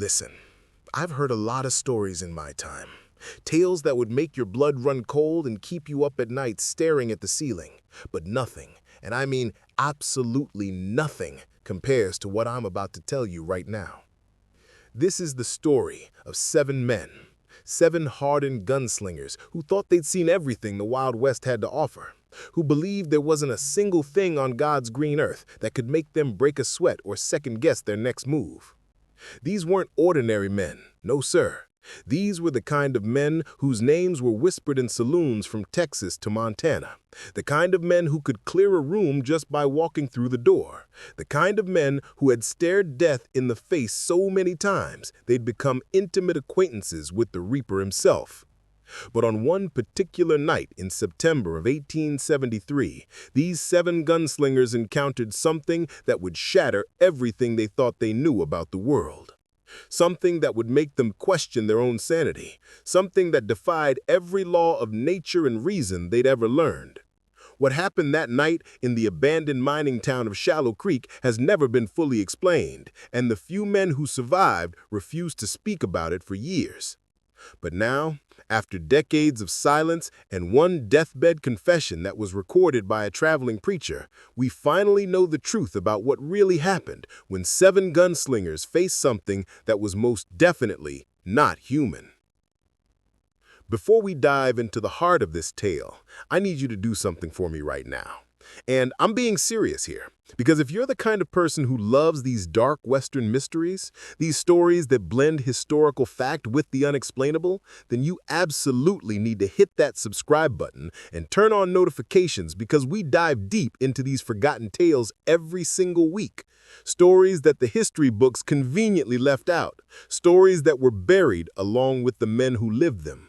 Listen, I've heard a lot of stories in my time. Tales that would make your blood run cold and keep you up at night staring at the ceiling. But nothing, and I mean absolutely nothing, compares to what I'm about to tell you right now. This is the story of 7 men, 7 hardened gunslingers who thought they'd seen everything the Wild West had to offer, who believed there wasn't a single thing on God's green earth that could make them break a sweat or second-guess their next move. These weren't ordinary men, no sir. These were the kind of men whose names were whispered in saloons from Texas to Montana, the kind of men who could clear a room just by walking through the door, the kind of men who had stared death in the face so many times they'd become intimate acquaintances with the Reaper himself. But on one particular night in September of 1873, these 7 gunslingers encountered something that would shatter everything they thought they knew about the world. Something that would make them question their own sanity, something that defied every law of nature and reason they'd ever learned. What happened that night in the abandoned mining town of Shallow Creek has never been fully explained, and the few men who survived refused to speak about it for years. But now, after decades of silence and one deathbed confession that was recorded by a traveling preacher, we finally know the truth about what really happened when 7 gunslingers faced something that was most definitely not human. Before we dive into the heart of this tale, I need you to do something for me right now. And I'm being serious here, because if you're the kind of person who loves these dark Western mysteries, these stories that blend historical fact with the unexplainable, then you absolutely need to hit that subscribe button and turn on notifications, because we dive deep into these forgotten tales every single week. Stories that the history books conveniently left out, stories that were buried along with the men who lived them.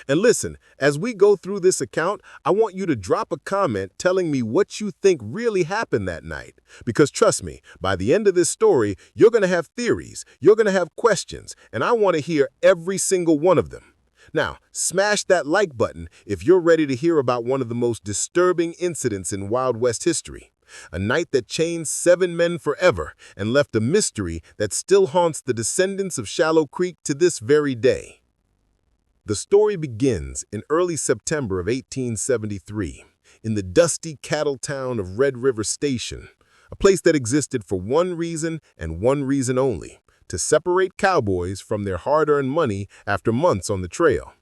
And listen, as we go through this account, I want you to drop a comment telling me what you think really happened that night. Because trust me, by the end of this story, you're going to have theories, you're going to have questions, and I want to hear every single one of them. Now, smash that like button if you're ready to hear about one of the most disturbing incidents in Wild West history. A night that changed 7 men forever and left a mystery that still haunts the descendants of Shallow Creek to this very day. The story begins in early September of 1873, in the dusty cattle town of Red River Station, a place that existed for one reason and one reason only: to separate cowboys from their hard-earned money after months on the trail.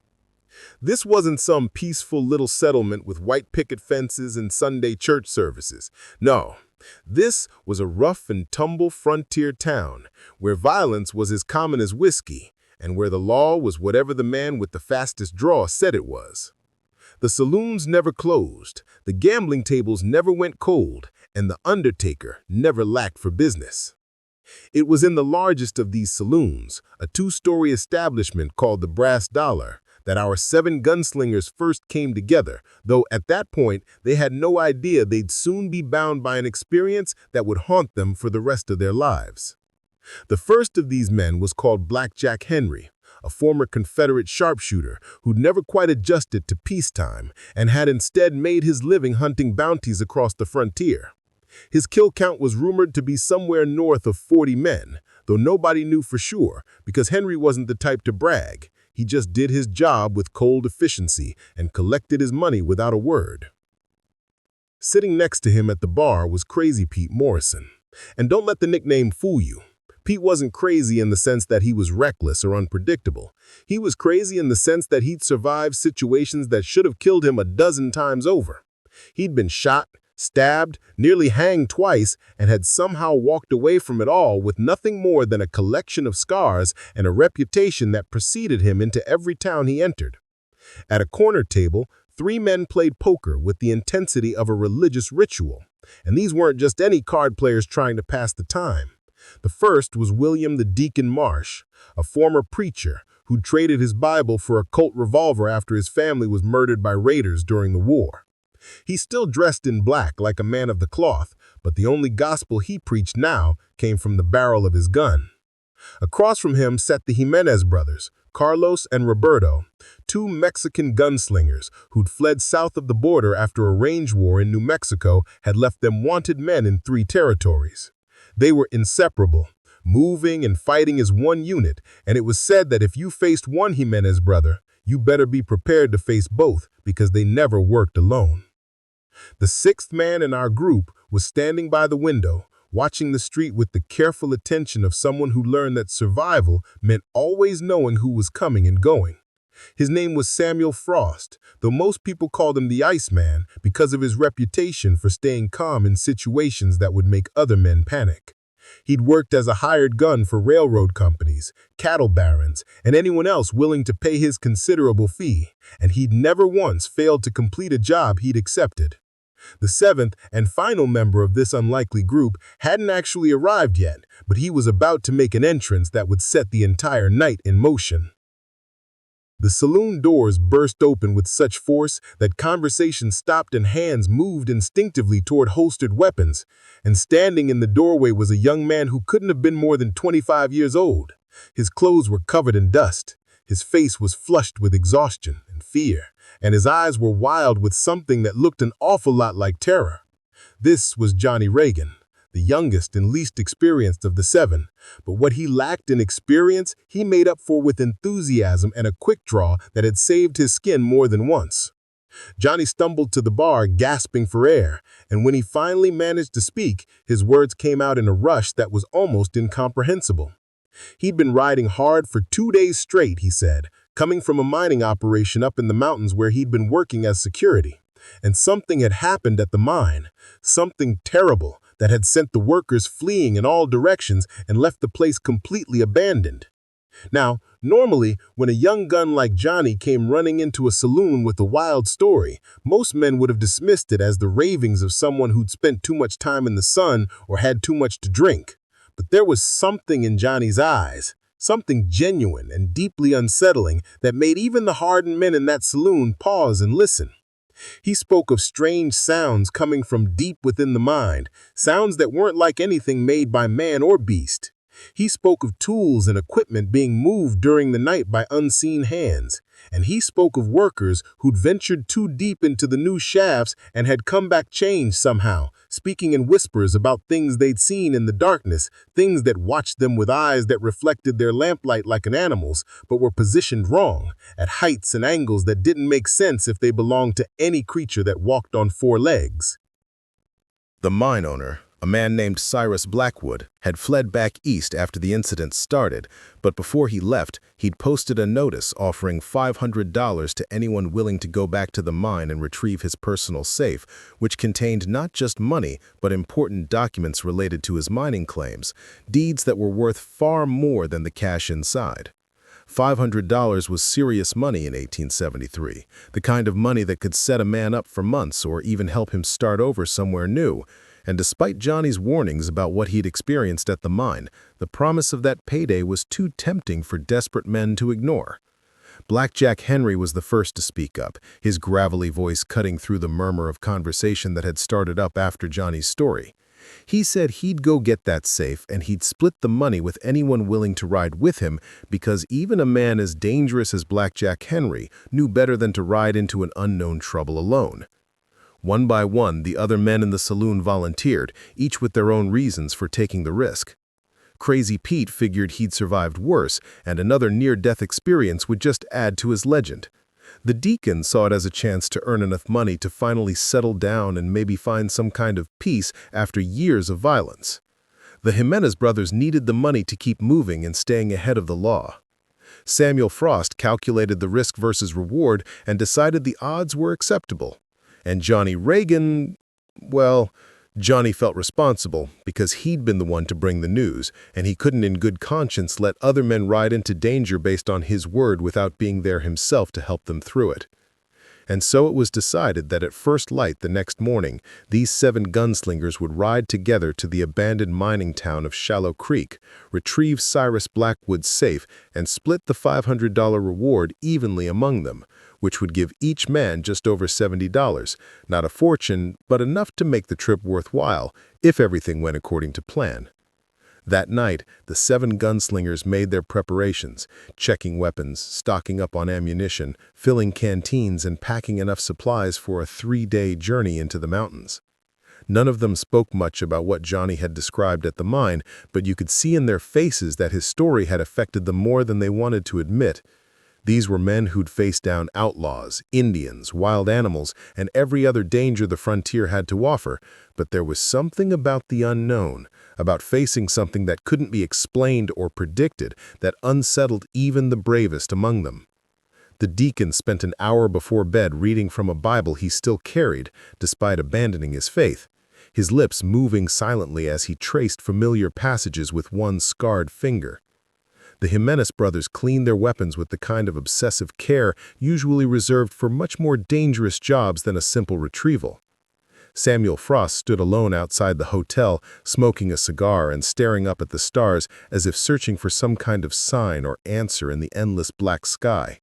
This wasn't some peaceful little settlement with white picket fences and Sunday church services. No, this was a rough and tumble frontier town where violence was as common as whiskey, and where the law was whatever the man with the fastest draw said it was. The saloons never closed, the gambling tables never went cold, and the undertaker never lacked for business. It was in the largest of these saloons, a 2-story establishment called the Brass Dollar, that our 7 gunslingers first came together, though at that point they had no idea they'd soon be bound by an experience that would haunt them for the rest of their lives. The first of these men was called Blackjack Henry, a former Confederate sharpshooter who'd never quite adjusted to peacetime and had instead made his living hunting bounties across the frontier. His kill count was rumored to be somewhere north of 40 men, though nobody knew for sure because Henry wasn't the type to brag. He just did his job with cold efficiency and collected his money without a word. Sitting next to him at the bar was Crazy Pete Morrison. And don't let the nickname fool you. Pete wasn't crazy in the sense that he was reckless or unpredictable. He was crazy in the sense that he'd survived situations that should have killed him a dozen times over. He'd been shot, stabbed, nearly hanged twice, and had somehow walked away from it all with nothing more than a collection of scars and a reputation that preceded him into every town he entered. At a corner table, 3 men played poker with the intensity of a religious ritual. And these weren't just any card players trying to pass the time. The first was William the Deacon Marsh, a former preacher who'd traded his Bible for a Colt revolver after his family was murdered by raiders during the war. He still dressed in black like a man of the cloth, but the only gospel he preached now came from the barrel of his gun. Across from him sat the Jimenez brothers, Carlos and Roberto, 2 Mexican gunslingers who'd fled south of the border after a range war in New Mexico had left them wanted men in 3 territories. They were inseparable, moving and fighting as one unit, and it was said that if you faced one Jimenez brother, you better be prepared to face both because they never worked alone. The sixth man in our group was standing by the window, watching the street with the careful attention of someone who learned that survival meant always knowing who was coming and going. His name was Samuel Frost, though most people called him the Iceman because of his reputation for staying calm in situations that would make other men panic. He'd worked as a hired gun for railroad companies, cattle barons, and anyone else willing to pay his considerable fee, and he'd never once failed to complete a job he'd accepted. The seventh and final member of this unlikely group hadn't actually arrived yet, but he was about to make an entrance that would set the entire night in motion. The saloon doors burst open with such force that conversation stopped and hands moved instinctively toward holstered weapons, and standing in the doorway was a young man who couldn't have been more than 25 years old. His clothes were covered in dust, his face was flushed with exhaustion and fear, and his eyes were wild with something that looked an awful lot like terror. This was Johnny Reagan, the youngest and least experienced of the seven, but what he lacked in experience, he made up for with enthusiasm and a quick draw that had saved his skin more than once. Johnny stumbled to the bar, gasping for air, and when he finally managed to speak, his words came out in a rush that was almost incomprehensible. He'd been riding hard for 2 days straight, he said, coming from a mining operation up in the mountains where he'd been working as security. And something had happened at the mine, something terrible that had sent the workers fleeing in all directions and left the place completely abandoned. Now, normally, when a young gun like Johnny came running into a saloon with a wild story, most men would have dismissed it as the ravings of someone who'd spent too much time in the sun or had too much to drink. But there was something in Johnny's eyes, something genuine and deeply unsettling that made even the hardened men in that saloon pause and listen. He spoke of strange sounds coming from deep within the mind, sounds that weren't like anything made by man or beast. He spoke of tools and equipment being moved during the night by unseen hands, and he spoke of workers who'd ventured too deep into the new shafts and had come back changed somehow, speaking in whispers about things they'd seen in the darkness, things that watched them with eyes that reflected their lamplight like an animal's, but were positioned wrong, at heights and angles that didn't make sense if they belonged to any creature that walked on 4 legs. The mine owner, a man named Cyrus Blackwood, had fled back east after the incident started, but before he left, he'd posted a notice offering $500 to anyone willing to go back to the mine and retrieve his personal safe, which contained not just money, but important documents related to his mining claims, deeds that were worth far more than the cash inside. $500 was serious money in 1873, the kind of money that could set a man up for months or even help him start over somewhere new. And despite Johnny's warnings about what he'd experienced at the mine, the promise of that payday was too tempting for desperate men to ignore. Blackjack Henry was the first to speak up, his gravelly voice cutting through the murmur of conversation that had started up after Johnny's story. He said he'd go get that safe and he'd split the money with anyone willing to ride with him because even a man as dangerous as Blackjack Henry knew better than to ride into an unknown trouble alone. One by one, the other men in the saloon volunteered, each with their own reasons for taking the risk. Crazy Pete figured he'd survived worse, and another near-death experience would just add to his legend. The Deacon saw it as a chance to earn enough money to finally settle down and maybe find some kind of peace after years of violence. The Jimenez brothers needed the money to keep moving and staying ahead of the law. Samuel Frost calculated the risk versus reward and decided the odds were acceptable. And Johnny Reagan, well, Johnny felt responsible because he'd been the one to bring the news, and he couldn't in good conscience let other men ride into danger based on his word without being there himself to help them through it. And so it was decided that at first light the next morning, these 7 gunslingers would ride together to the abandoned mining town of Shallow Creek, retrieve Cyrus Blackwood's safe, and split the $500 reward evenly among them, which would give each man just over $70, not a fortune, but enough to make the trip worthwhile if everything went according to plan. That night, the 7 gunslingers made their preparations, checking weapons, stocking up on ammunition, filling canteens, and packing enough supplies for a 3-day journey into the mountains. None of them spoke much about what Johnny had described at the mine, but you could see in their faces that his story had affected them more than they wanted to admit. These were men who'd faced down outlaws, Indians, wild animals, and every other danger the frontier had to offer, but there was something about the unknown, about facing something that couldn't be explained or predicted, that unsettled even the bravest among them. The deacon spent an hour before bed reading from a Bible he still carried, despite abandoning his faith, his lips moving silently as he traced familiar passages with one scarred finger. The Jimenez brothers cleaned their weapons with the kind of obsessive care usually reserved for much more dangerous jobs than a simple retrieval. Samuel Frost stood alone outside the hotel, smoking a cigar and staring up at the stars as if searching for some kind of sign or answer in the endless black sky.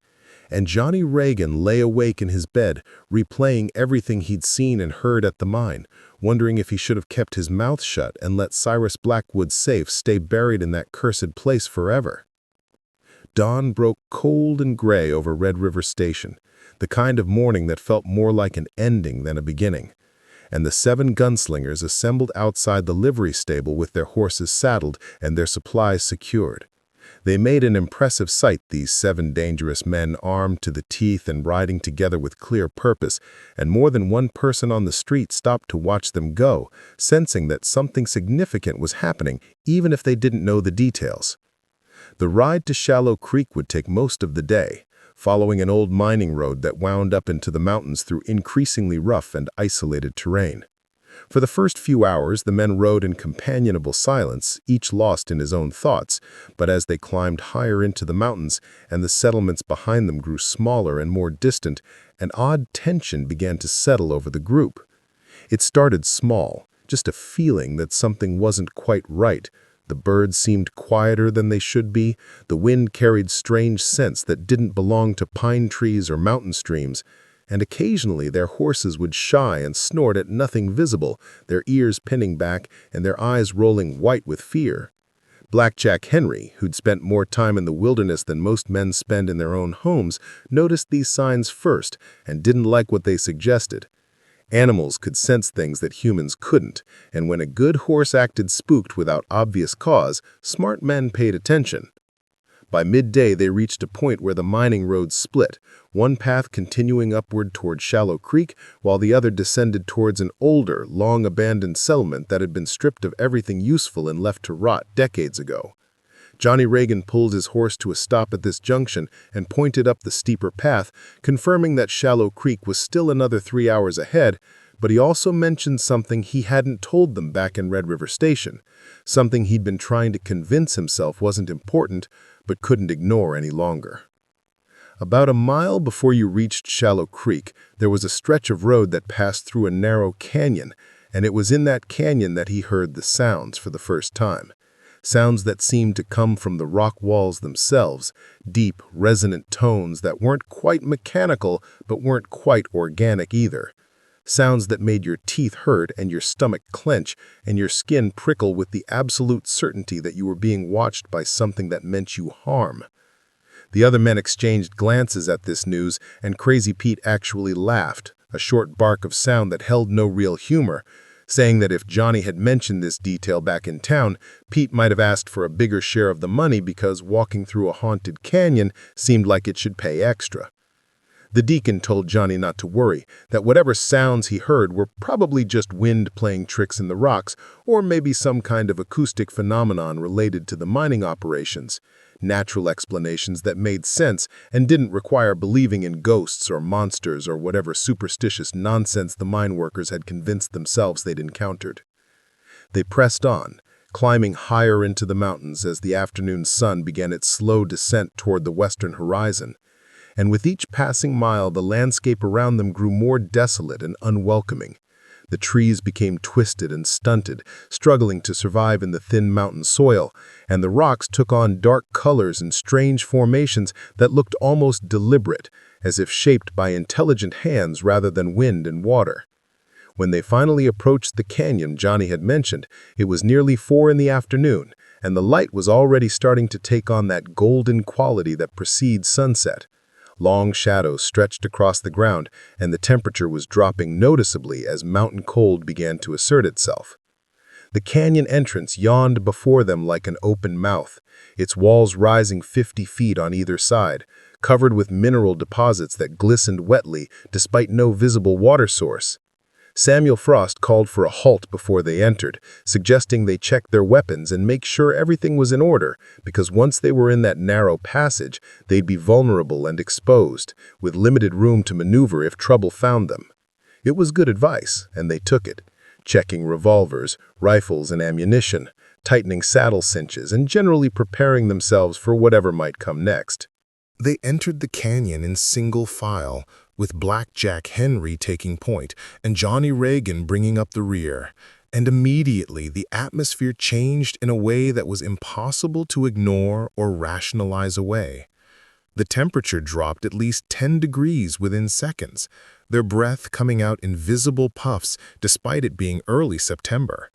And Johnny Reagan lay awake in his bed, replaying everything he'd seen and heard at the mine, wondering if he should have kept his mouth shut and let Cyrus Blackwood's safe stay buried in that cursed place forever. Dawn broke cold and gray over Red River Station, the kind of morning that felt more like an ending than a beginning. And the 7 gunslingers assembled outside the livery stable with their horses saddled and their supplies secured. They made an impressive sight, these 7 dangerous men armed to the teeth and riding together with clear purpose, and more than one person on the street stopped to watch them go, sensing that something significant was happening even if they didn't know the details. The ride to Shallow Creek would take most of the day, following an old mining road that wound up into the mountains through increasingly rough and isolated terrain. For the first few hours, the men rode in companionable silence, each lost in his own thoughts, but as they climbed higher into the mountains and the settlements behind them grew smaller and more distant, an odd tension began to settle over the group. It started small, just a feeling that something wasn't quite right. The birds seemed quieter than they should be, the wind carried strange scents that didn't belong to pine trees or mountain streams, and occasionally their horses would shy and snort at nothing visible, their ears pinning back and their eyes rolling white with fear. Blackjack Henry, who'd spent more time in the wilderness than most men spend in their own homes, noticed these signs first and didn't like what they suggested. Animals could sense things that humans couldn't, and when a good horse acted spooked without obvious cause, smart men paid attention. By midday, they reached a point where the mining roads split, one path continuing upward toward Shallow Creek, while the other descended towards an older, long-abandoned settlement that had been stripped of everything useful and left to rot decades ago. Johnny Reagan pulled his horse to a stop at this junction and pointed up the steeper path, confirming that Shallow Creek was still another 3 hours ahead, but he also mentioned something he hadn't told them back in Red River Station, something he'd been trying to convince himself wasn't important, but couldn't ignore any longer. About a mile before you reached Shallow Creek, there was a stretch of road that passed through a narrow canyon, and it was in that canyon that he heard the sounds for the first time. Sounds that seemed to come from the rock walls themselves, deep, resonant tones that weren't quite mechanical but weren't quite organic either. Sounds that made your teeth hurt and your stomach clench and your skin prickle with the absolute certainty that you were being watched by something that meant you harm. The other men exchanged glances at this news, and Crazy Pete actually laughed, a short bark of sound that held no real humor, saying that if Johnny had mentioned this detail back in town, Pete might have asked for a bigger share of the money because walking through a haunted canyon seemed like it should pay extra. The deacon told Johnny not to worry, that whatever sounds he heard were probably just wind playing tricks in the rocks, or maybe some kind of acoustic phenomenon related to the mining operations, natural explanations that made sense and didn't require believing in ghosts or monsters or whatever superstitious nonsense the mine workers had convinced themselves they'd encountered. They pressed on, climbing higher into the mountains as the afternoon sun began its slow descent toward the western horizon. And with each passing mile, the landscape around them grew more desolate and unwelcoming. The trees became twisted and stunted, struggling to survive in the thin mountain soil, and the rocks took on dark colors and strange formations that looked almost deliberate, as if shaped by intelligent hands rather than wind and water. When they finally approached the canyon Johnny had mentioned, it was nearly 4 in the afternoon, and the light was already starting to take on that golden quality that precedes sunset. Long shadows stretched across the ground, and the temperature was dropping noticeably as mountain cold began to assert itself. The canyon entrance yawned before them like an open mouth, its walls rising 50 feet on either side, covered with mineral deposits that glistened wetly despite no visible water source. Samuel Frost called for a halt before they entered, suggesting they check their weapons and make sure everything was in order, because once they were in that narrow passage, they'd be vulnerable and exposed, with limited room to maneuver if trouble found them. It was good advice, and they took it, checking revolvers, rifles, and ammunition, tightening saddle cinches, and generally preparing themselves for whatever might come next. They entered the canyon in single file, with Black Jack Henry taking point and Johnny Reagan bringing up the rear. And immediately the atmosphere changed in a way that was impossible to ignore or rationalize away. The temperature dropped at least 10 degrees within seconds, their breath coming out in visible puffs despite it being early September.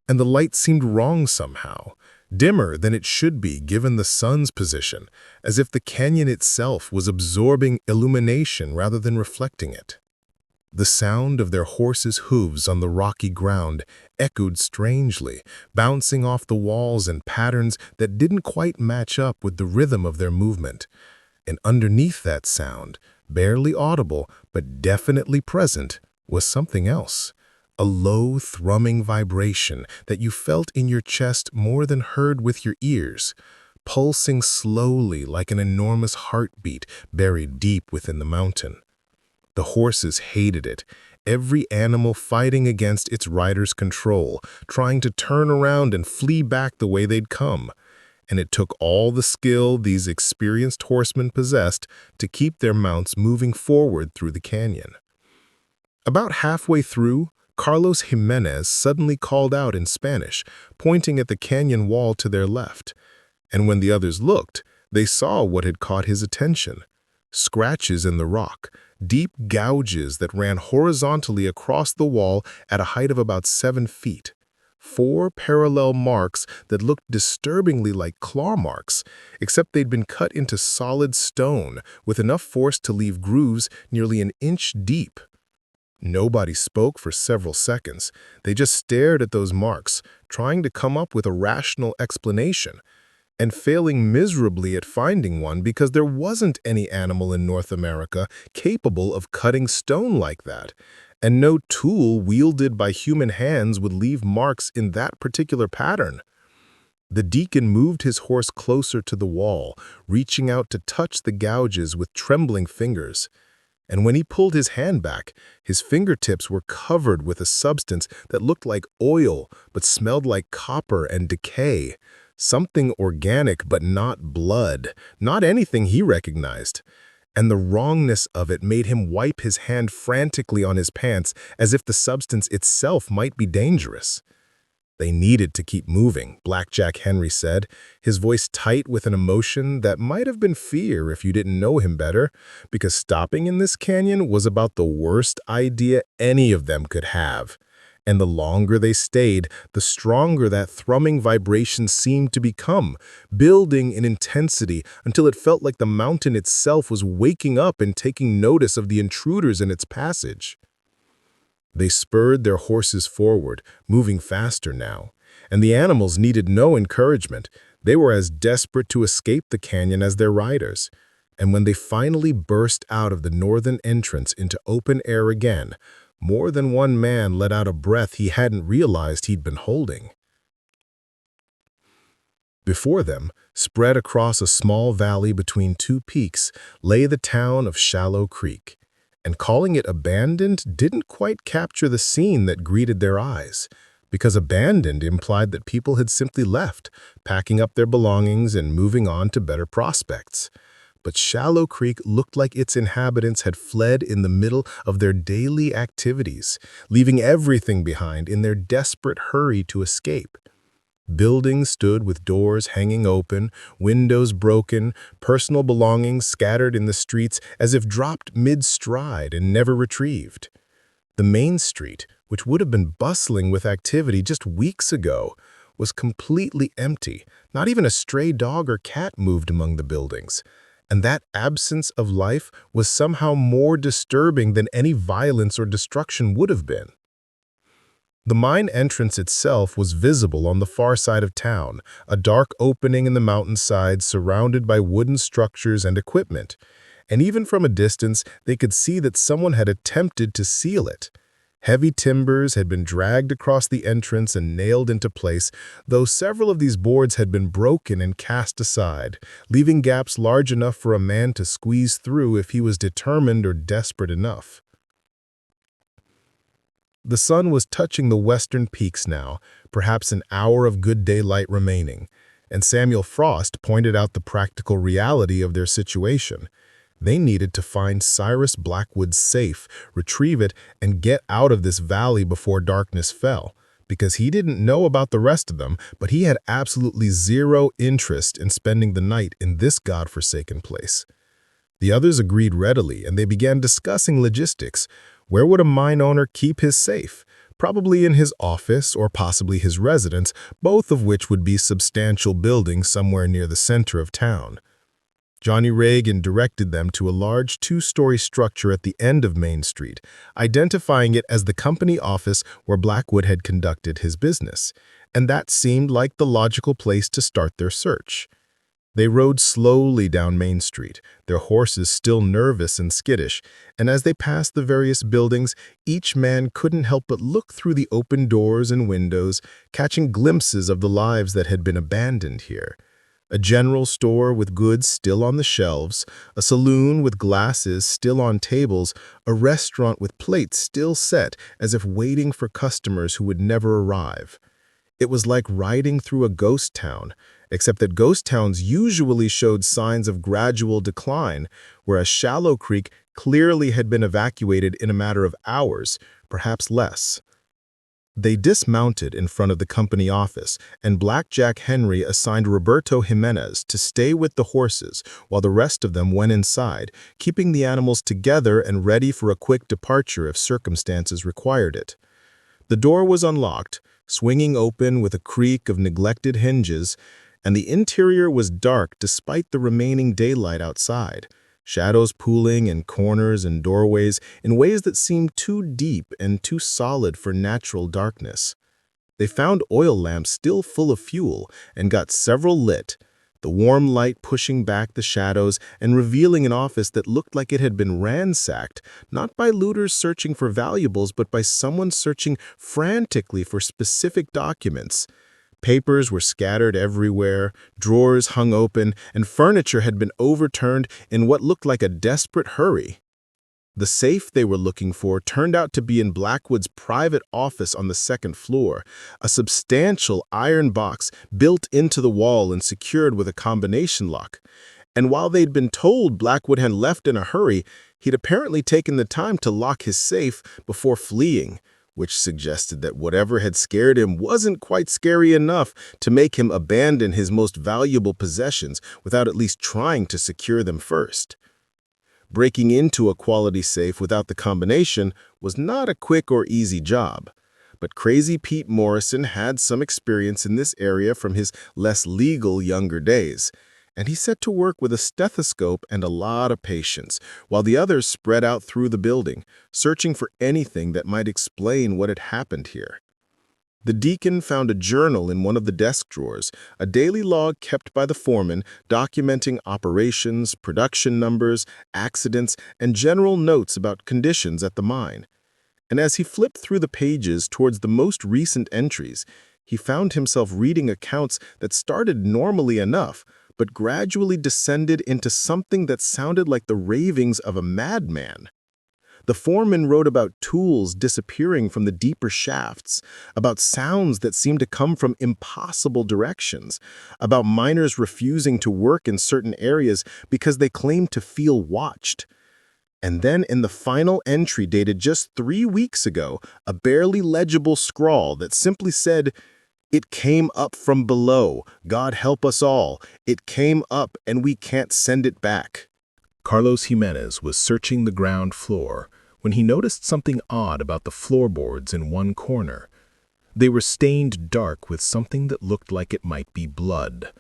And the light seemed wrong somehow, dimmer than it should be given the sun's position, as if the canyon itself was absorbing illumination rather than reflecting it. The sound of their horses' hooves on the rocky ground echoed strangely, bouncing off the walls in patterns that didn't quite match up with the rhythm of their movement. And underneath that sound, barely audible but definitely present, was something else. A low, thrumming vibration that you felt in your chest more than heard with your ears, pulsing slowly like an enormous heartbeat buried deep within the mountain. The horses hated it, every animal fighting against its rider's control, trying to turn around and flee back the way they'd come. And it took all the skill these experienced horsemen possessed to keep their mounts moving forward through the canyon. About halfway through, Carlos Jimenez suddenly called out in Spanish, pointing at the canyon wall to their left. And when the others looked, they saw what had caught his attention. Scratches in the rock, deep gouges that ran horizontally across the wall at a height of about 7 feet. 4 parallel marks that looked disturbingly like claw marks, except they'd been cut into solid stone with enough force to leave grooves nearly an inch deep. Nobody spoke for several seconds. They just stared at those marks, trying to come up with a rational explanation, and failing miserably at finding one because there wasn't any animal in North America capable of cutting stone like that, and no tool wielded by human hands would leave marks in that particular pattern. The deacon moved his horse closer to the wall, reaching out to touch the gouges with trembling fingers. And when he pulled his hand back, his fingertips were covered with a substance that looked like oil but smelled like copper and decay. Something organic but not blood, not anything he recognized. And the wrongness of it made him wipe his hand frantically on his pants as if the substance itself might be dangerous. They needed to keep moving, Black Jack Henry said, his voice tight with an emotion that might have been fear if you didn't know him better, because stopping in this canyon was about the worst idea any of them could have. And the longer they stayed, the stronger that thrumming vibration seemed to become, building in intensity until it felt like the mountain itself was waking up and taking notice of the intruders in its passage. They spurred their horses forward, moving faster now, and the animals needed no encouragement. They were as desperate to escape the canyon as their riders. And when they finally burst out of the northern entrance into open air again, more than one man let out a breath he hadn't realized he'd been holding. Before them, spread across a small valley between 2 peaks, lay the town of Shallow Creek. And calling it abandoned didn't quite capture the scene that greeted their eyes, because abandoned implied that people had simply left, packing up their belongings and moving on to better prospects. But Shallow Creek looked like its inhabitants had fled in the middle of their daily activities, leaving everything behind in their desperate hurry to escape. Buildings stood with doors hanging open, windows broken, personal belongings scattered in the streets as if dropped mid-stride and never retrieved. The main street, which would have been bustling with activity just weeks ago, was completely empty. Not even a stray dog or cat moved among the buildings. And that absence of life was somehow more disturbing than any violence or destruction would have been. The mine entrance itself was visible on the far side of town, a dark opening in the mountainside surrounded by wooden structures and equipment. And even from a distance, they could see that someone had attempted to seal it. Heavy timbers had been dragged across the entrance and nailed into place, though several of these boards had been broken and cast aside, leaving gaps large enough for a man to squeeze through if he was determined or desperate enough. The sun was touching the western peaks now, perhaps an hour of good daylight remaining, and Samuel Frost pointed out the practical reality of their situation. They needed to find Cyrus Blackwood's safe, retrieve it, and get out of this valley before darkness fell, because he didn't know about the rest of them, but he had absolutely zero interest in spending the night in this godforsaken place. The others agreed readily, and they began discussing logistics. Where would a mine owner keep his safe? Probably in his office or possibly his residence, both of which would be substantial buildings somewhere near the center of town. Johnny Reagan directed them to a large two-story structure at the end of Main Street, identifying it as the company office where Blackwood had conducted his business, and that seemed like the logical place to start their search. They rode slowly down Main Street, their horses still nervous and skittish, and as they passed the various buildings, each man couldn't help but look through the open doors and windows, catching glimpses of the lives that had been abandoned here. A general store with goods still on the shelves, a saloon with glasses still on tables, a restaurant with plates still set as if waiting for customers who would never arrive. It was like riding through a ghost town, except that ghost towns usually showed signs of gradual decline, whereas Shallow Creek clearly had been evacuated in a matter of hours, perhaps less. They dismounted in front of the company office, and Blackjack Henry assigned Roberto Jimenez to stay with the horses while the rest of them went inside, keeping the animals together and ready for a quick departure if circumstances required it. The door was unlocked, swinging open with a creak of neglected hinges, and the interior was dark despite the remaining daylight outside, shadows pooling in corners and doorways in ways that seemed too deep and too solid for natural darkness. They found oil lamps still full of fuel and got several lit, the warm light pushing back the shadows and revealing an office that looked like it had been ransacked, not by looters searching for valuables, but by someone searching frantically for specific documents. Papers were scattered everywhere, drawers hung open, and furniture had been overturned in what looked like a desperate hurry. The safe they were looking for turned out to be in Blackwood's private office on the second floor, a substantial iron box built into the wall and secured with a combination lock. And while they'd been told Blackwood had left in a hurry, he'd apparently taken the time to lock his safe before fleeing, which suggested that whatever had scared him wasn't quite scary enough to make him abandon his most valuable possessions without at least trying to secure them first. Breaking into a quality safe without the combination was not a quick or easy job, but Crazy Pete Morrison had some experience in this area from his less legal younger days, and he set to work with a stethoscope and a lot of patience, while the others spread out through the building, searching for anything that might explain what had happened here. The Deacon found a journal in one of the desk drawers, a daily log kept by the foreman documenting operations, production numbers, accidents, and general notes about conditions at the mine. And as he flipped through the pages towards the most recent entries, he found himself reading accounts that started normally enough, but gradually descended into something that sounded like the ravings of a madman. The foreman wrote about tools disappearing from the deeper shafts, about sounds that seemed to come from impossible directions, about miners refusing to work in certain areas because they claimed to feel watched. And then in the final entry dated just 3 weeks ago, a barely legible scrawl that simply said, "It came up from below. God help us all. It came up and we can't send it back." Carlos Jimenez was searching the ground floor when he noticed something odd about the floorboards in one corner. They were stained dark with something that looked like it might be blood.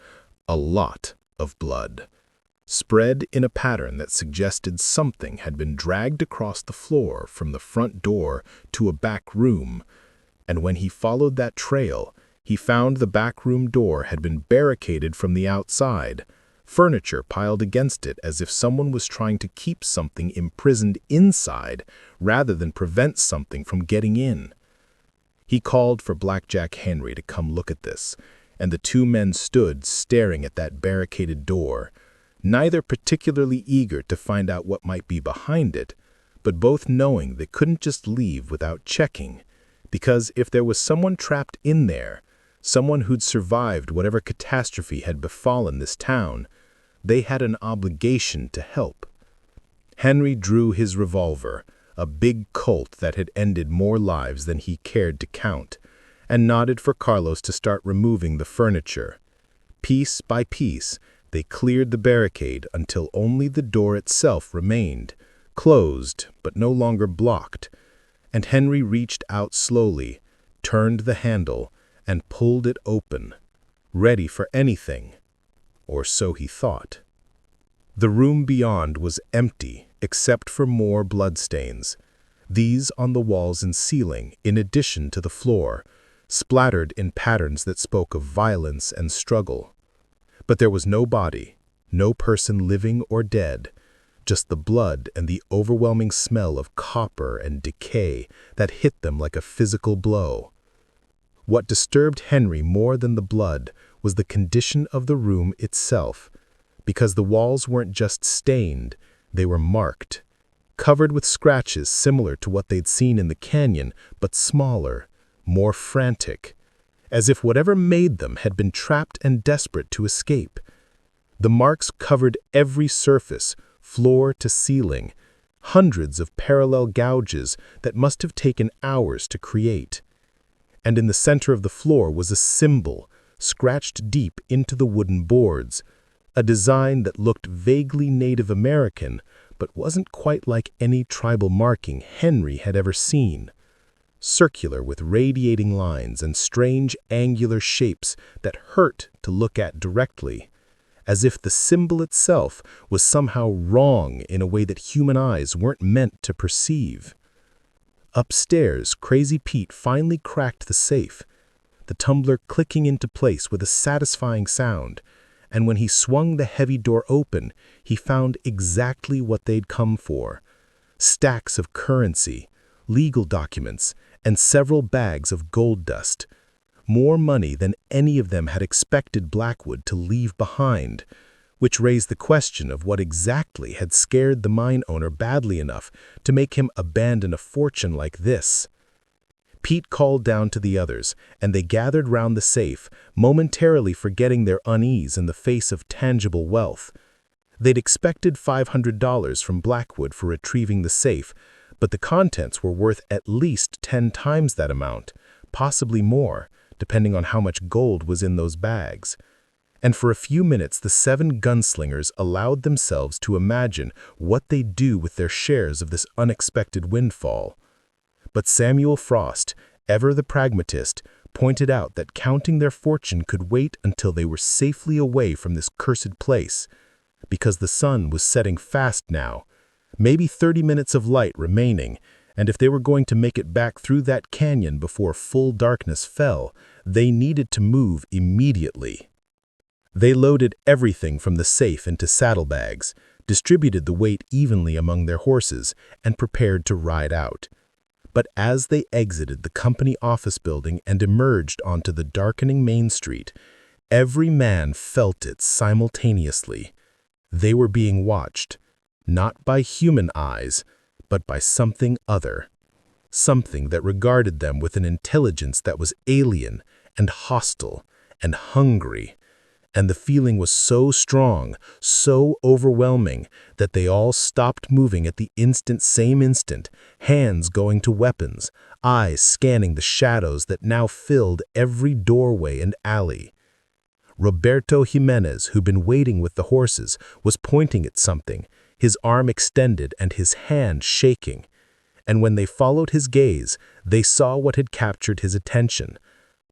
A lot of blood. spread in a pattern that suggested something had been dragged across the floor from the front door to a back room, and when he followed that trail, he found the back room door had been barricaded from the outside, furniture piled against it as if someone was trying to keep something imprisoned inside rather than prevent something from getting in. He called for Blackjack Henry to come look at this, and the two men stood staring at that barricaded door, neither particularly eager to find out what might be behind it, but both knowing they couldn't just leave without checking, because if there was someone trapped in there, someone who'd survived whatever catastrophe had befallen this town, they had an obligation to help. Henry drew his revolver, a big Colt that had ended more lives than he cared to count, and nodded for Carlos to start removing the furniture. Piece by piece, they cleared the barricade until only the door itself remained, closed but no longer blocked, and Henry reached out slowly, turned the handle, and pulled it open, ready for anything, or so he thought. The room beyond was empty except for more bloodstains, these on the walls and ceiling in addition to the floor, splattered in patterns that spoke of violence and struggle. But there was no body, no person living or dead, just the blood and the overwhelming smell of copper and decay that hit them like a physical blow. What disturbed Henry more than the blood was the condition of the room itself, because the walls weren't just stained, they were marked, covered with scratches similar to what they'd seen in the canyon, but smaller, more frantic, as if whatever made them had been trapped and desperate to escape. The marks covered every surface, floor to ceiling, hundreds of parallel gouges that must have taken hours to create. And in the center of the floor was a symbol, scratched deep into the wooden boards, a design that looked vaguely Native American, but wasn't quite like any tribal marking Henry had ever seen. Circular with radiating lines and strange angular shapes that hurt to look at directly, as if the symbol itself was somehow wrong in a way that human eyes weren't meant to perceive. Upstairs, Crazy Pete finally cracked the safe, the tumbler clicking into place with a satisfying sound, and when he swung the heavy door open, he found exactly what they'd come for: stacks of currency, legal documents, and several bags of gold dust, more money than any of them had expected Blackwood to leave behind, which raised the question of what exactly had scared the mine owner badly enough to make him abandon a fortune like this. Pete called down to the others, and they gathered round the safe, momentarily forgetting their unease in the face of tangible wealth. They'd expected $500 from Blackwood for retrieving the safe, but the contents were worth at least 10 times that amount, possibly more, depending on how much gold was in those bags. And for a few minutes the 7 gunslingers allowed themselves to imagine what they'd do with their shares of this unexpected windfall. But Samuel Frost, ever the pragmatist, pointed out that counting their fortune could wait until they were safely away from this cursed place, because the sun was setting fast now, maybe 30 minutes of light remaining, and if they were going to make it back through that canyon before full darkness fell, they needed to move immediately. They loaded everything from the safe into saddlebags, distributed the weight evenly among their horses, and prepared to ride out. But as they exited the company office building and emerged onto the darkening main street, every man felt it simultaneously. They were being watched, not by human eyes, but by something other, something that regarded them with an intelligence that was alien and hostile and hungry. And the feeling was so strong, so overwhelming, that they all stopped moving at the same instant, hands going to weapons, eyes scanning the shadows that now filled every doorway and alley. Roberto Jimenez, who'd been waiting with the horses, was pointing at something, his arm extended and his hand shaking. And when they followed his gaze, they saw what had captured his attention: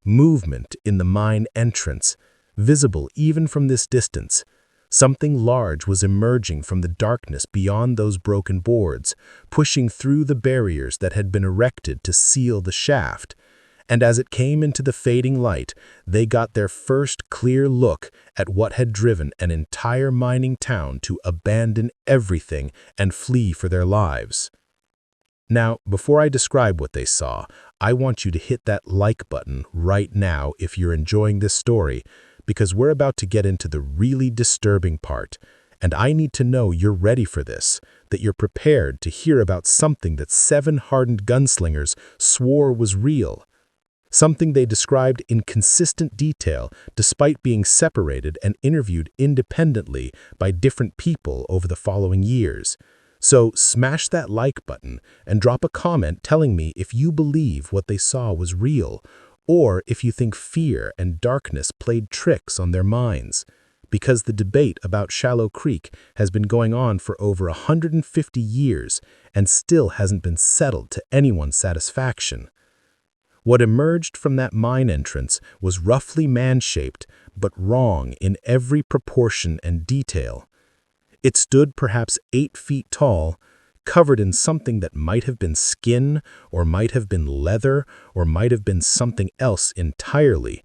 movement in the mine entrance, visible even from this distance, Something large was emerging from the darkness beyond those broken boards, pushing through the barriers that had been erected to seal the shaft. And as it came into the fading light, they got their first clear look at what had driven an entire mining town to abandon everything and flee for their lives. Now, before I describe what they saw, I want you to hit that like button right now if you're enjoying this story, because we're about to get into the really disturbing part, and I need to know you're ready for this, that you're prepared to hear about something that 7 hardened gunslingers swore was real. Something they described in consistent detail despite being separated and interviewed independently by different people over the following years. So smash that like button and drop a comment telling me if you believe what they saw was real, or if you think fear and darkness played tricks on their minds. Because the debate about Shallow Creek has been going on for over 150 years and still hasn't been settled to anyone's satisfaction. What emerged from that mine entrance was roughly man-shaped, but wrong in every proportion and detail. It stood perhaps 8 feet tall, covered in something that might have been skin, or might have been leather, or might have been something else entirely,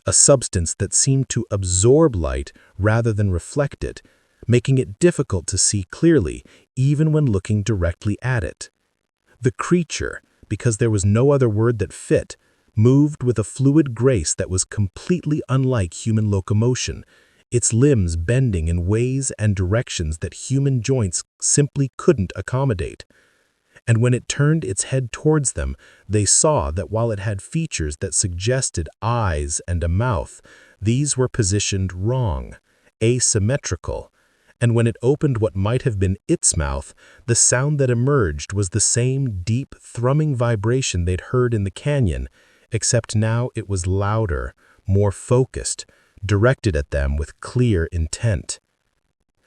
a substance that seemed to absorb light rather than reflect it, making it difficult to see clearly even when looking directly at it. The creature, because there was no other word that fit, moved with a fluid grace that was completely unlike human locomotion, its limbs bending in ways and directions that human joints simply couldn't accommodate. And when it turned its head towards them, they saw that while it had features that suggested eyes and a mouth, these were positioned wrong, asymmetrical. And when it opened what might have been its mouth, the sound that emerged was the same deep, thrumming vibration they'd heard in the canyon, except now it was louder, more focused, directed at them with clear intent.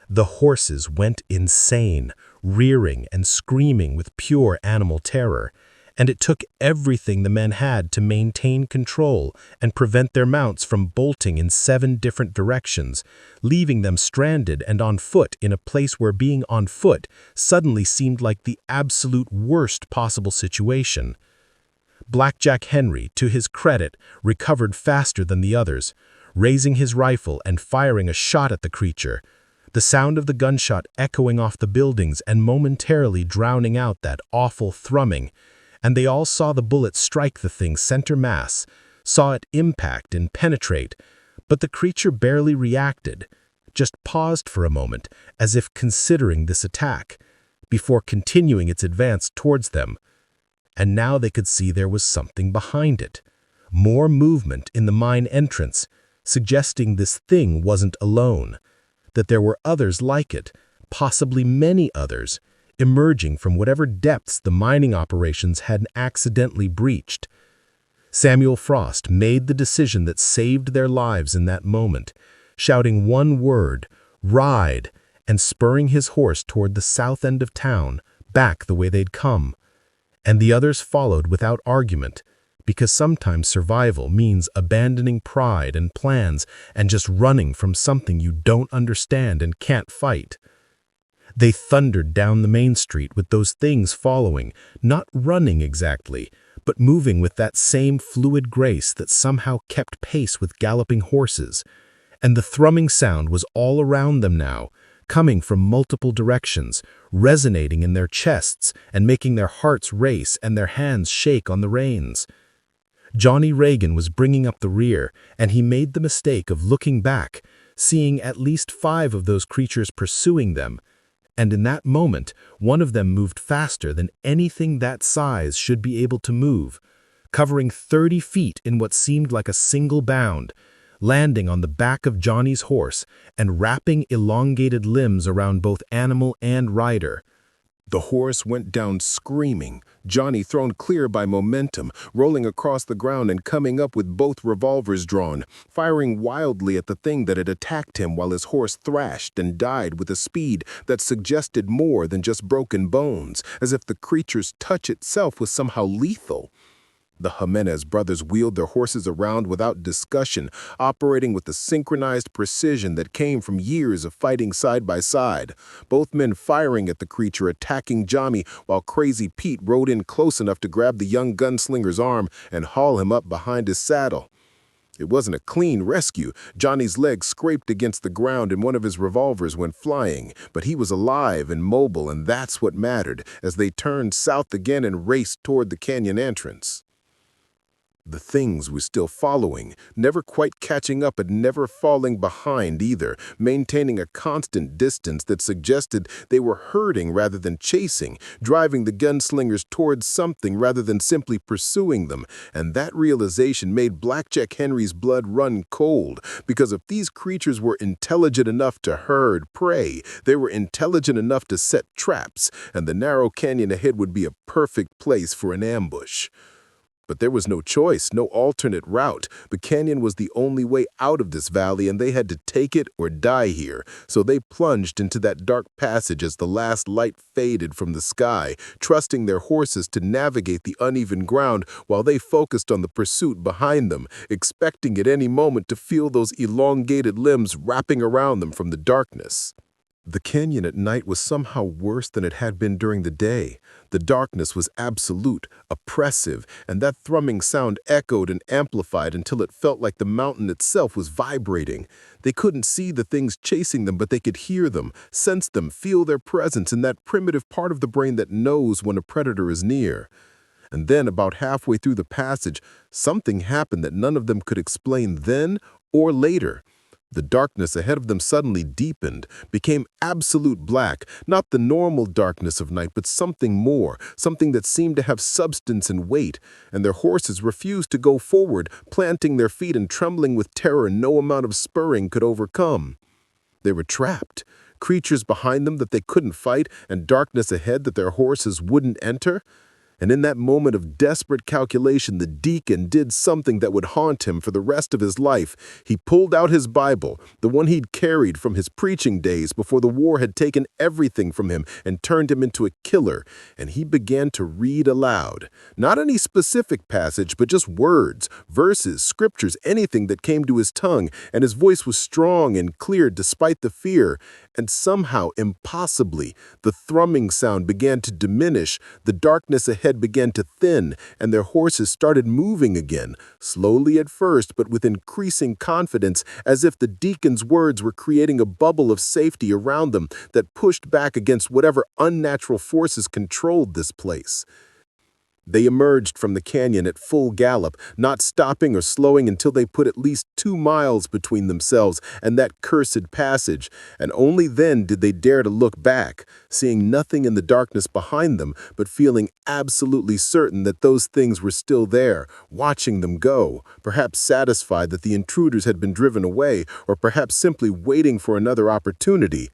The horses went insane, rearing and screaming with pure animal terror, and it took everything the men had to maintain control and prevent their mounts from bolting in 7 different directions, leaving them stranded and on foot in a place where being on foot suddenly seemed like the absolute worst possible situation. Blackjack Henry, to his credit, recovered faster than the others, raising his rifle and firing a shot at the creature, the sound of the gunshot echoing off the buildings and momentarily drowning out that awful thrumming, and they all saw the bullet strike the thing center mass, saw it impact and penetrate, but the creature barely reacted, just paused for a moment as if considering this attack, before continuing its advance towards them. And now they could see there was something behind it, more movement in the mine entrance, suggesting this thing wasn't alone, that there were others like it, possibly many others, emerging from whatever depths the mining operations had accidentally breached. Samuel Frost made the decision that saved their lives in that moment, shouting one word, "Ride," and spurring his horse toward the south end of town, back the way they'd come. And the others followed without argument, because sometimes survival means abandoning pride and plans and just running from something you don't understand and can't fight. They thundered down the main street with those things following, not running exactly, but moving with that same fluid grace that somehow kept pace with galloping horses. And the thrumming sound was all around them now, coming from multiple directions, resonating in their chests and making their hearts race and their hands shake on the reins. Johnny Reagan was bringing up the rear, and he made the mistake of looking back, seeing at least 5 of those creatures pursuing them. And in that moment, one of them moved faster than anything that size should be able to move, covering 30 feet in what seemed like a single bound, landing on the back of Johnny's horse and wrapping elongated limbs around both animal and rider. The horse went down screaming, Johnny thrown clear by momentum, rolling across the ground and coming up with both revolvers drawn, firing wildly at the thing that had attacked him while his horse thrashed and died with a speed that suggested more than just broken bones, as if the creature's touch itself was somehow lethal. The Jimenez brothers wheeled their horses around without discussion, operating with the synchronized precision that came from years of fighting side by side. Both men firing at the creature, attacking Johnny, while Crazy Pete rode in close enough to grab the young gunslinger's arm and haul him up behind his saddle. It wasn't a clean rescue. Johnny's leg scraped against the ground and one of his revolvers went flying, but he was alive and mobile, and that's what mattered as they turned south again and raced toward the canyon entrance. The things were still following, never quite catching up but never falling behind either, maintaining a constant distance that suggested they were herding rather than chasing, driving the gunslingers towards something rather than simply pursuing them. And that realization made Blackjack Henry's blood run cold, because if these creatures were intelligent enough to herd prey, they were intelligent enough to set traps, and the narrow canyon ahead would be a perfect place for an ambush. But there was no choice, no alternate route. The canyon was the only way out of this valley, and they had to take it or die here. So they plunged into that dark passage as the last light faded from the sky, trusting their horses to navigate the uneven ground while they focused on the pursuit behind them, expecting at any moment to feel those elongated limbs wrapping around them from the darkness. The canyon at night was somehow worse than it had been during the day. The darkness was absolute, oppressive, and that thrumming sound echoed and amplified until it felt like the mountain itself was vibrating. They couldn't see the things chasing them, but they could hear them, sense them, feel their presence in that primitive part of the brain that knows when a predator is near. And then, about halfway through the passage, something happened that none of them could explain then or later. The darkness ahead of them suddenly deepened, became absolute black, not the normal darkness of night, but something more, something that seemed to have substance and weight, and their horses refused to go forward, planting their feet and trembling with terror no amount of spurring could overcome. They were trapped, creatures behind them that they couldn't fight, and darkness ahead that their horses wouldn't enter. And in that moment of desperate calculation, the Deacon did something that would haunt him for the rest of his life. He pulled out his Bible, the one he'd carried from his preaching days before the war had taken everything from him and turned him into a killer, and he began to read aloud. Not any specific passage, but just words, verses, scriptures, anything that came to his tongue, and his voice was strong and clear despite the fear. And somehow, impossibly, the thrumming sound began to diminish, the darkness ahead began to thin, and their horses started moving again, slowly at first, but with increasing confidence, as if the Deacon's words were creating a bubble of safety around them that pushed back against whatever unnatural forces controlled this place. They emerged from the canyon at full gallop, not stopping or slowing until they put at least 2 miles between themselves and that cursed passage, and only then did they dare to look back, seeing nothing in the darkness behind them, but feeling absolutely certain that those things were still there, watching them go, perhaps satisfied that the intruders had been driven away, or perhaps simply waiting for another opportunity.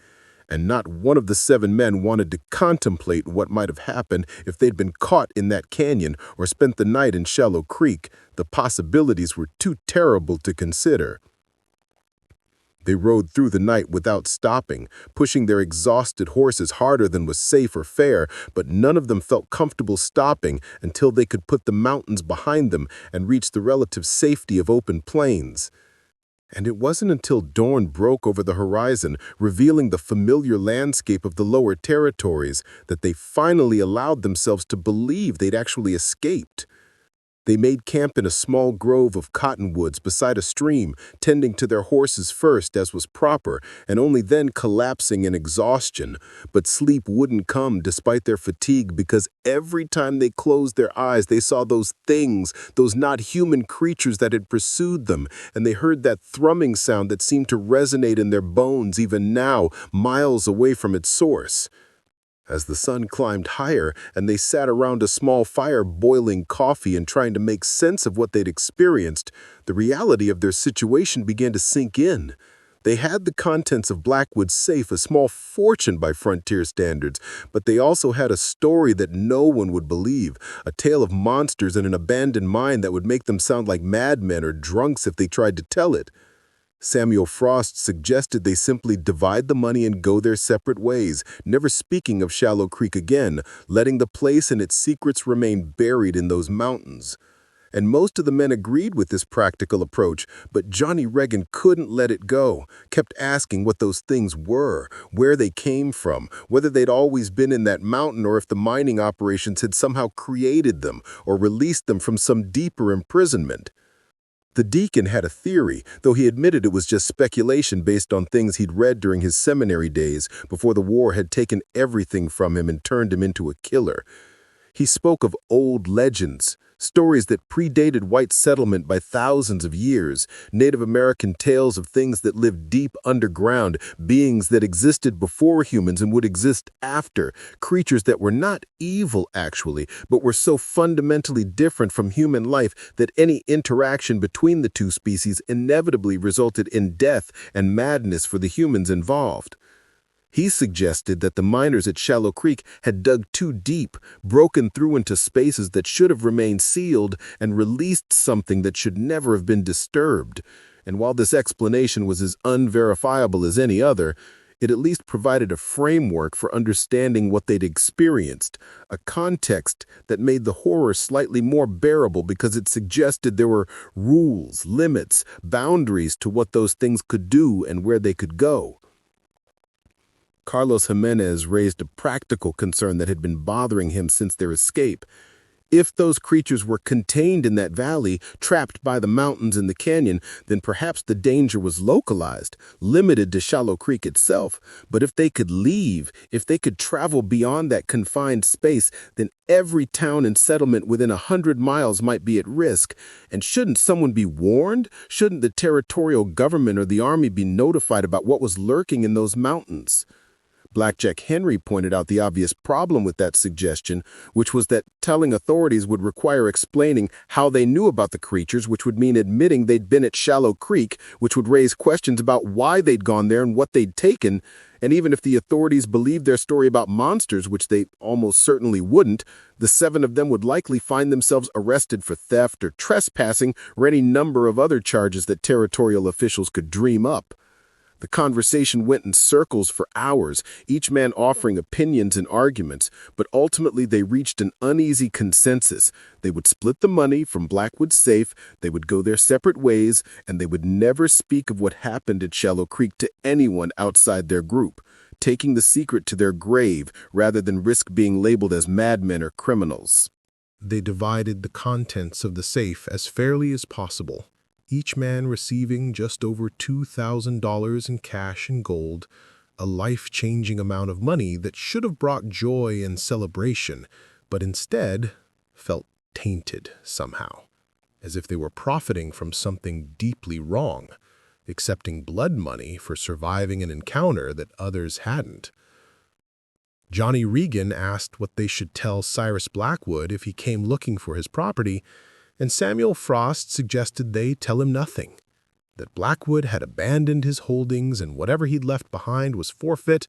And not one of the 7 men wanted to contemplate what might have happened if they'd been caught in that canyon or spent the night in Shallow Creek. The possibilities were too terrible to consider. They rode through the night without stopping, pushing their exhausted horses harder than was safe or fair, but none of them felt comfortable stopping until they could put the mountains behind them and reach the relative safety of open plains. And it wasn't until dawn broke over the horizon, revealing the familiar landscape of the lower territories, that they finally allowed themselves to believe they'd actually escaped. They made camp in a small grove of cottonwoods beside a stream, tending to their horses first as was proper, and only then collapsing in exhaustion. But sleep wouldn't come despite their fatigue, because every time they closed their eyes, they saw those things, those not human creatures that had pursued them, and they heard that thrumming sound that seemed to resonate in their bones even now, miles away from its source. As the sun climbed higher and they sat around a small fire boiling coffee and trying to make sense of what they'd experienced, the reality of their situation began to sink in. They had the contents of Blackwood safe, a small fortune by frontier standards, but they also had a story that no one would believe, a tale of monsters and an abandoned mine that would make them sound like madmen or drunks if they tried to tell it. Samuel Frost suggested they simply divide the money and go their separate ways, never speaking of Shallow Creek again, letting the place and its secrets remain buried in those mountains. and most of the men agreed with this practical approach, but Johnny Regan couldn't let it go, kept asking what those things were, where they came from, whether they'd always been in that mountain or if the mining operations had somehow created them or released them from some deeper imprisonment. The Deacon had a theory, though he admitted it was just speculation based on things he'd read during his seminary days before the war had taken everything from him and turned him into a killer. He spoke of old legends, stories that predated white settlement by thousands of years, Native American tales of things that lived deep underground, beings that existed before humans and would exist after, creatures that were not evil actually, but were so fundamentally different from human life that any interaction between the two species inevitably resulted in death and madness for the humans involved. He suggested that the miners at Shallow Creek had dug too deep, broken through into spaces that should have remained sealed, and released something that should never have been disturbed. And while this explanation was as unverifiable as any other, it at least provided a framework for understanding what they'd experienced, a context that made the horror slightly more bearable because it suggested there were rules, limits, boundaries to what those things could do and where they could go. Carlos Jimenez raised a practical concern that had been bothering him since their escape. If those creatures were contained in that valley, trapped by the mountains and the canyon, then perhaps the danger was localized, limited to Shallow Creek itself. But if they could leave, if they could travel beyond that confined space, then every town and settlement within 100 miles might be at risk. And shouldn't someone be warned? Shouldn't the territorial government or the army be notified about what was lurking in those mountains? Blackjack Henry pointed out the obvious problem with that suggestion, which was that telling authorities would require explaining how they knew about the creatures, which would mean admitting they'd been at Shallow Creek, which would raise questions about why they'd gone there and what they'd taken. And even if the authorities believed their story about monsters, which they almost certainly wouldn't, the 7 of them would likely find themselves arrested for theft or trespassing or any number of other charges that territorial officials could dream up. The conversation went in circles for hours, each man offering opinions and arguments, but ultimately they reached an uneasy consensus. They would split the money from Blackwood's safe, they would go their separate ways, and they would never speak of what happened at Shallow Creek to anyone outside their group, taking the secret to their grave rather than risk being labeled as madmen or criminals. They divided the contents of the safe as fairly as possible, each man receiving just over $2,000 in cash and gold, a life-changing amount of money that should have brought joy and celebration, but instead felt tainted somehow, as if they were profiting from something deeply wrong, accepting blood money for surviving an encounter that others hadn't. Johnny Regan asked what they should tell Cyrus Blackwood if he came looking for his property, and Samuel Frost suggested they tell him nothing, that Blackwood had abandoned his holdings and whatever he'd left behind was forfeit,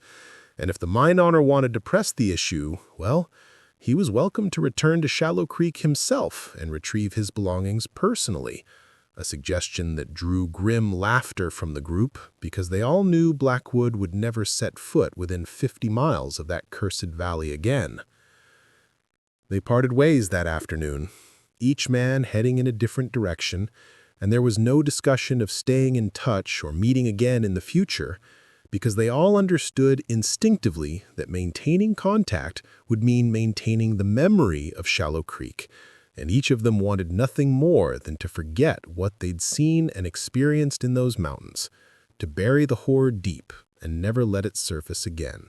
and if the mine owner wanted to press the issue, well, he was welcome to return to Shallow Creek himself and retrieve his belongings personally, a suggestion that drew grim laughter from the group because they all knew Blackwood would never set foot within 50 miles of that cursed valley again. They parted ways that afternoon, each man heading in a different direction, and there was no discussion of staying in touch or meeting again in the future, because they all understood instinctively that maintaining contact would mean maintaining the memory of Shallow Creek, and each of them wanted nothing more than to forget what they'd seen and experienced in those mountains, to bury the horror deep and never let it surface again.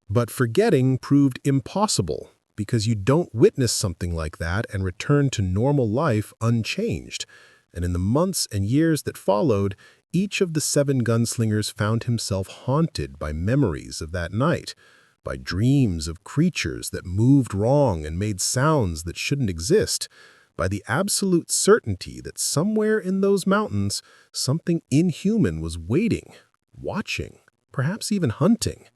But forgetting proved impossible, because you don't witness something like that and return to normal life unchanged. And in the months and years that followed, each of the 7 gunslingers found himself haunted by memories of that night, by dreams of creatures that moved wrong and made sounds that shouldn't exist, by the absolute certainty that somewhere in those mountains, something inhuman was waiting, watching, perhaps even hunting.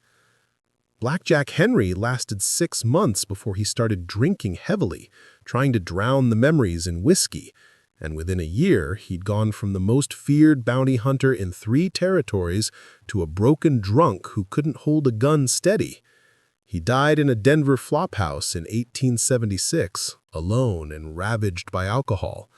Blackjack Henry lasted 6 months before he started drinking heavily, trying to drown the memories in whiskey, and within a year he'd gone from the most feared bounty hunter in 3 territories to a broken drunk who couldn't hold a gun steady. He died in a Denver flophouse in 1876, alone and ravaged by alcohol.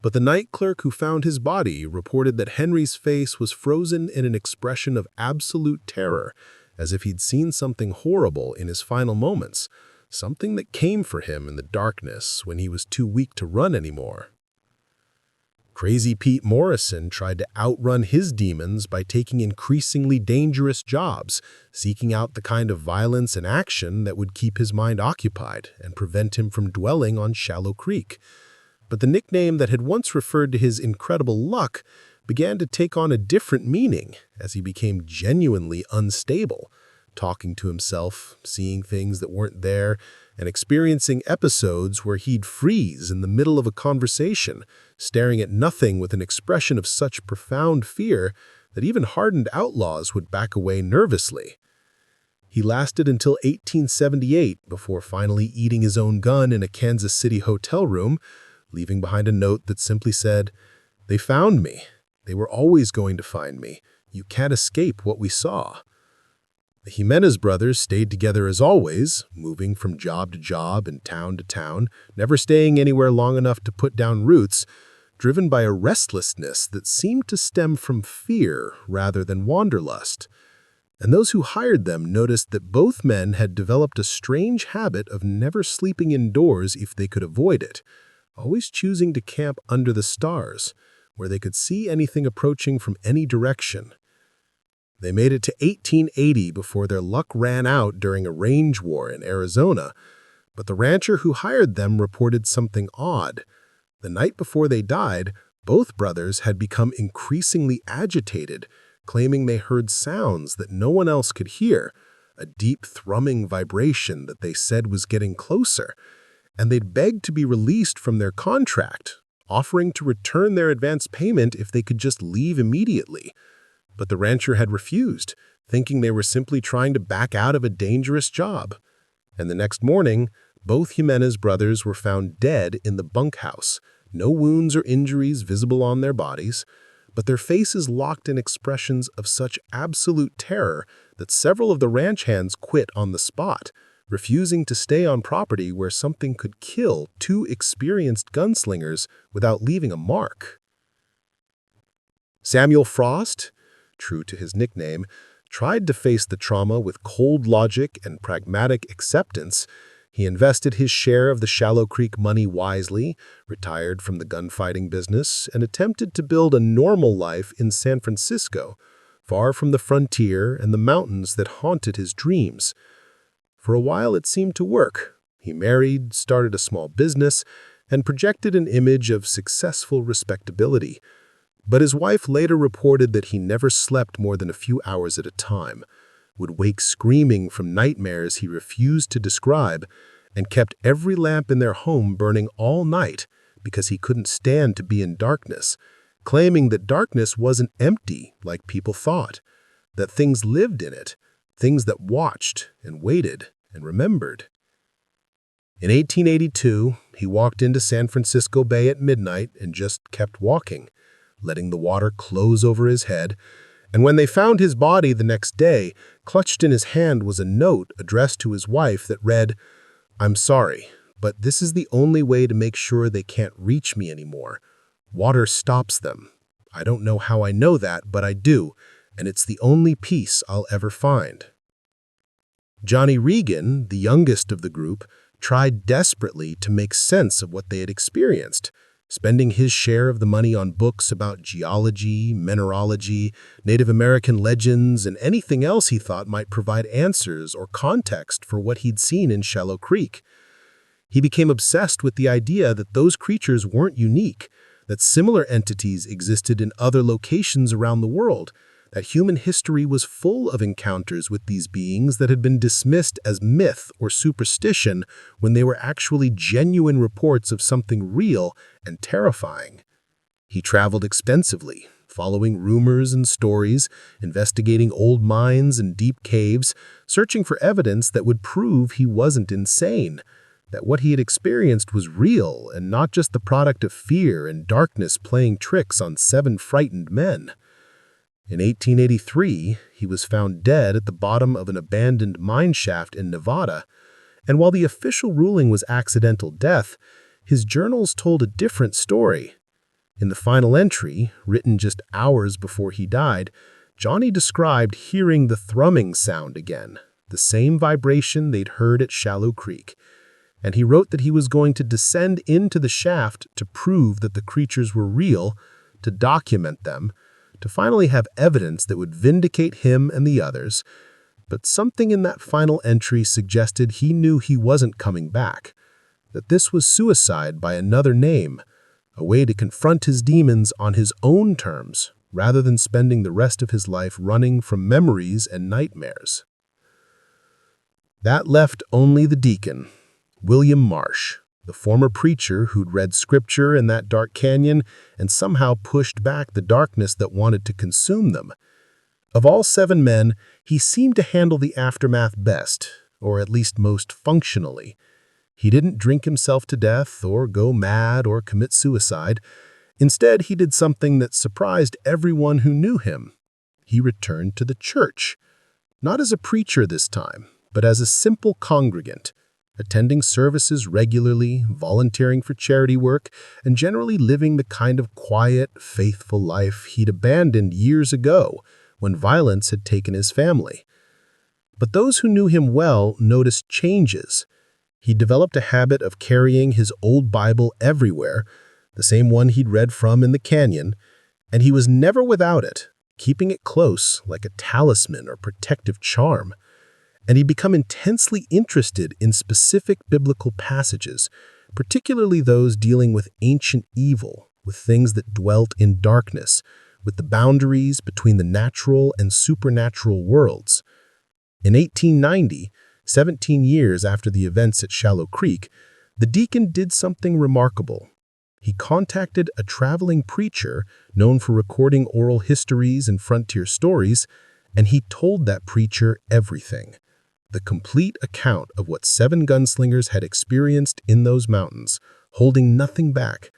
But the night clerk who found his body reported that Henry's face was frozen in an expression of absolute terror, as if he'd seen something horrible in his final moments, something that came for him in the darkness when he was too weak to run anymore. Crazy Pete Morrison tried to outrun his demons by taking increasingly dangerous jobs, seeking out the kind of violence and action that would keep his mind occupied and prevent him from dwelling on Shallow Creek. But the nickname that had once referred to his incredible luck began to take on a different meaning as he became genuinely unstable, talking to himself, seeing things that weren't there, and experiencing episodes where he'd freeze in the middle of a conversation, staring at nothing with an expression of such profound fear that even hardened outlaws would back away nervously. He lasted until 1878 before finally eating his own gun in a Kansas City hotel room, leaving behind a note that simply said, "They found me. They were always going to find me. You can't escape what we saw." The Jimenez brothers stayed together as always, moving from job to job and town to town, never staying anywhere long enough to put down roots, driven by a restlessness that seemed to stem from fear rather than wanderlust. And those who hired them noticed that both men had developed a strange habit of never sleeping indoors if they could avoid it, always choosing to camp under the stars, where they could see anything approaching from any direction. They made it to 1880 before their luck ran out during a range war in Arizona, but the rancher who hired them reported something odd. The night before they died, both brothers had become increasingly agitated, claiming they heard sounds that no one else could hear, a deep thrumming vibration that they said was getting closer, and they'd begged to be released from their contract, offering to return their advance payment if they could just leave immediately. But the rancher had refused, thinking they were simply trying to back out of a dangerous job. And the next morning, both Jimenez brothers were found dead in the bunkhouse, no wounds or injuries visible on their bodies, but their faces locked in expressions of such absolute terror that several of the ranch hands quit on the spot, refusing to stay on property where something could kill two experienced gunslingers without leaving a mark. Samuel Frost, true to his nickname, tried to face the trauma with cold logic and pragmatic acceptance. He invested his share of the Shallow Creek money wisely, retired from the gunfighting business, and attempted to build a normal life in San Francisco, far from the frontier and the mountains that haunted his dreams. For a while it seemed to work. He married, started a small business, and projected an image of successful respectability. But his wife later reported that he never slept more than a few hours at a time, would wake screaming from nightmares he refused to describe, and kept every lamp in their home burning all night because he couldn't stand to be in darkness, claiming that darkness wasn't empty like people thought, that things lived in it, things that watched and waited and remembered. In 1882, he walked into San Francisco Bay at midnight and just kept walking, letting the water close over his head, and when they found his body the next day, clutched in his hand was a note addressed to his wife that read, "I'm sorry, but this is the only way to make sure they can't reach me anymore. Water stops them. I don't know how I know that, but I do, and it's the only peace I'll ever find." Johnny Regan, the youngest of the group, tried desperately to make sense of what they had experienced, spending his share of the money on books about geology, mineralogy, Native American legends, and anything else he thought might provide answers or context for what he'd seen in Shallow Creek. He became obsessed with the idea that those creatures weren't unique, that similar entities existed in other locations around the world, that human history was full of encounters with these beings that had been dismissed as myth or superstition when they were actually genuine reports of something real and terrifying. He traveled extensively, following rumors and stories, investigating old mines and deep caves, searching for evidence that would prove he wasn't insane, that what he had experienced was real and not just the product of fear and darkness playing tricks on 7 frightened men. In 1883, he was found dead at the bottom of an abandoned mine shaft in Nevada, And while the official ruling was accidental death, his journals told a different story. In the final entry, written just hours before he died, Johnny described hearing the thrumming sound again, the same vibration they'd heard at Shallow Creek. And he wrote that he was going to descend into the shaft to prove that the creatures were real, to document them, to finally have evidence that would vindicate him and the others. But something in that final entry suggested he knew he wasn't coming back, that this was suicide by another name, a way to confront his demons on his own terms, rather than spending the rest of his life running from memories and nightmares. That left only the Deacon, William Marsh, the former preacher who'd read scripture in that dark canyon and somehow pushed back the darkness that wanted to consume them. Of all 7 men, he seemed to handle the aftermath best, or at least most functionally. He didn't drink himself to death or go mad or commit suicide. Instead, he did something that surprised everyone who knew him. He returned to the church, not as a preacher this time, but as a simple congregant, attending services regularly, volunteering for charity work, and generally living the kind of quiet, faithful life he'd abandoned years ago when violence had taken his family. But those who knew him well noticed changes. He developed a habit of carrying his old Bible everywhere, the same one he'd read from in the canyon, and he was never without it, keeping it close like a talisman or protective charm. And he'd become intensely interested in specific biblical passages, particularly those dealing with ancient evil, with things that dwelt in darkness, with the boundaries between the natural and supernatural worlds. In 1890, 17 years after the events at Shallow Creek, the Deacon did something remarkable. He contacted a traveling preacher known for recording oral histories and frontier stories, and he told that preacher everything. The complete account of what 7 gunslingers had experienced in those mountains, holding nothing back,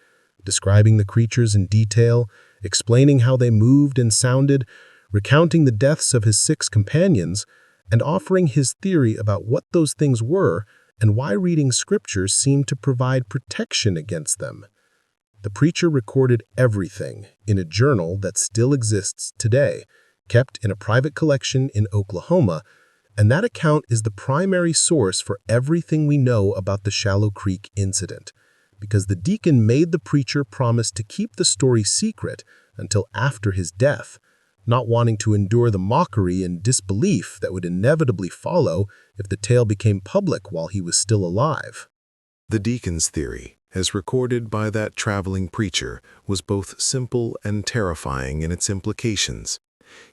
describing the creatures in detail, explaining how they moved and sounded, recounting the deaths of his 6 companions, and offering his theory about what those things were and why reading scriptures seemed to provide protection against them. The preacher recorded everything in a journal that still exists today, kept in a private collection in Oklahoma, and that account is the primary source for everything we know about the Shallow Creek incident, because the Deacon made the preacher promise to keep the story secret until after his death, not wanting to endure the mockery and disbelief that would inevitably follow if the tale became public while he was still alive. The Deacon's theory, as recorded by that traveling preacher, was both simple and terrifying in its implications.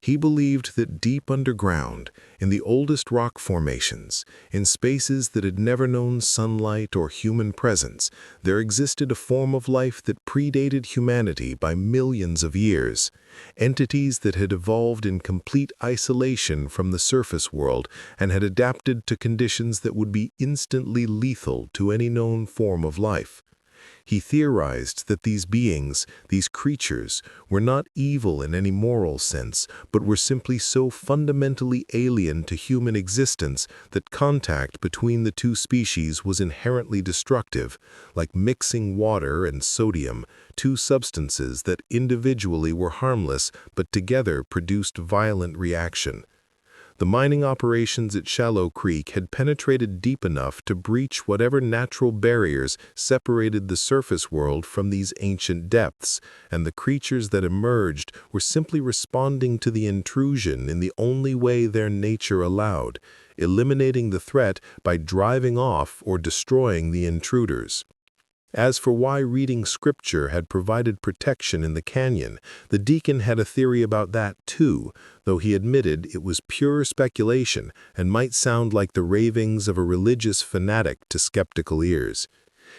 He believed that deep underground, in the oldest rock formations, in spaces that had never known sunlight or human presence, there existed a form of life that predated humanity by millions of years, entities that had evolved in complete isolation from the surface world and had adapted to conditions that would be instantly lethal to any known form of life. He theorized that these beings, these creatures, were not evil in any moral sense, but were simply so fundamentally alien to human existence that contact between the 2 species was inherently destructive, like mixing water and sodium, 2 substances that individually were harmless but together produced violent reaction. The mining operations at Shallow Creek had penetrated deep enough to breach whatever natural barriers separated the surface world from these ancient depths, and the creatures that emerged were simply responding to the intrusion in the only way their nature allowed, eliminating the threat by driving off or destroying the intruders. As for why reading scripture had provided protection in the canyon, the Deacon had a theory about that too, though he admitted it was pure speculation and might sound like the ravings of a religious fanatic to skeptical ears.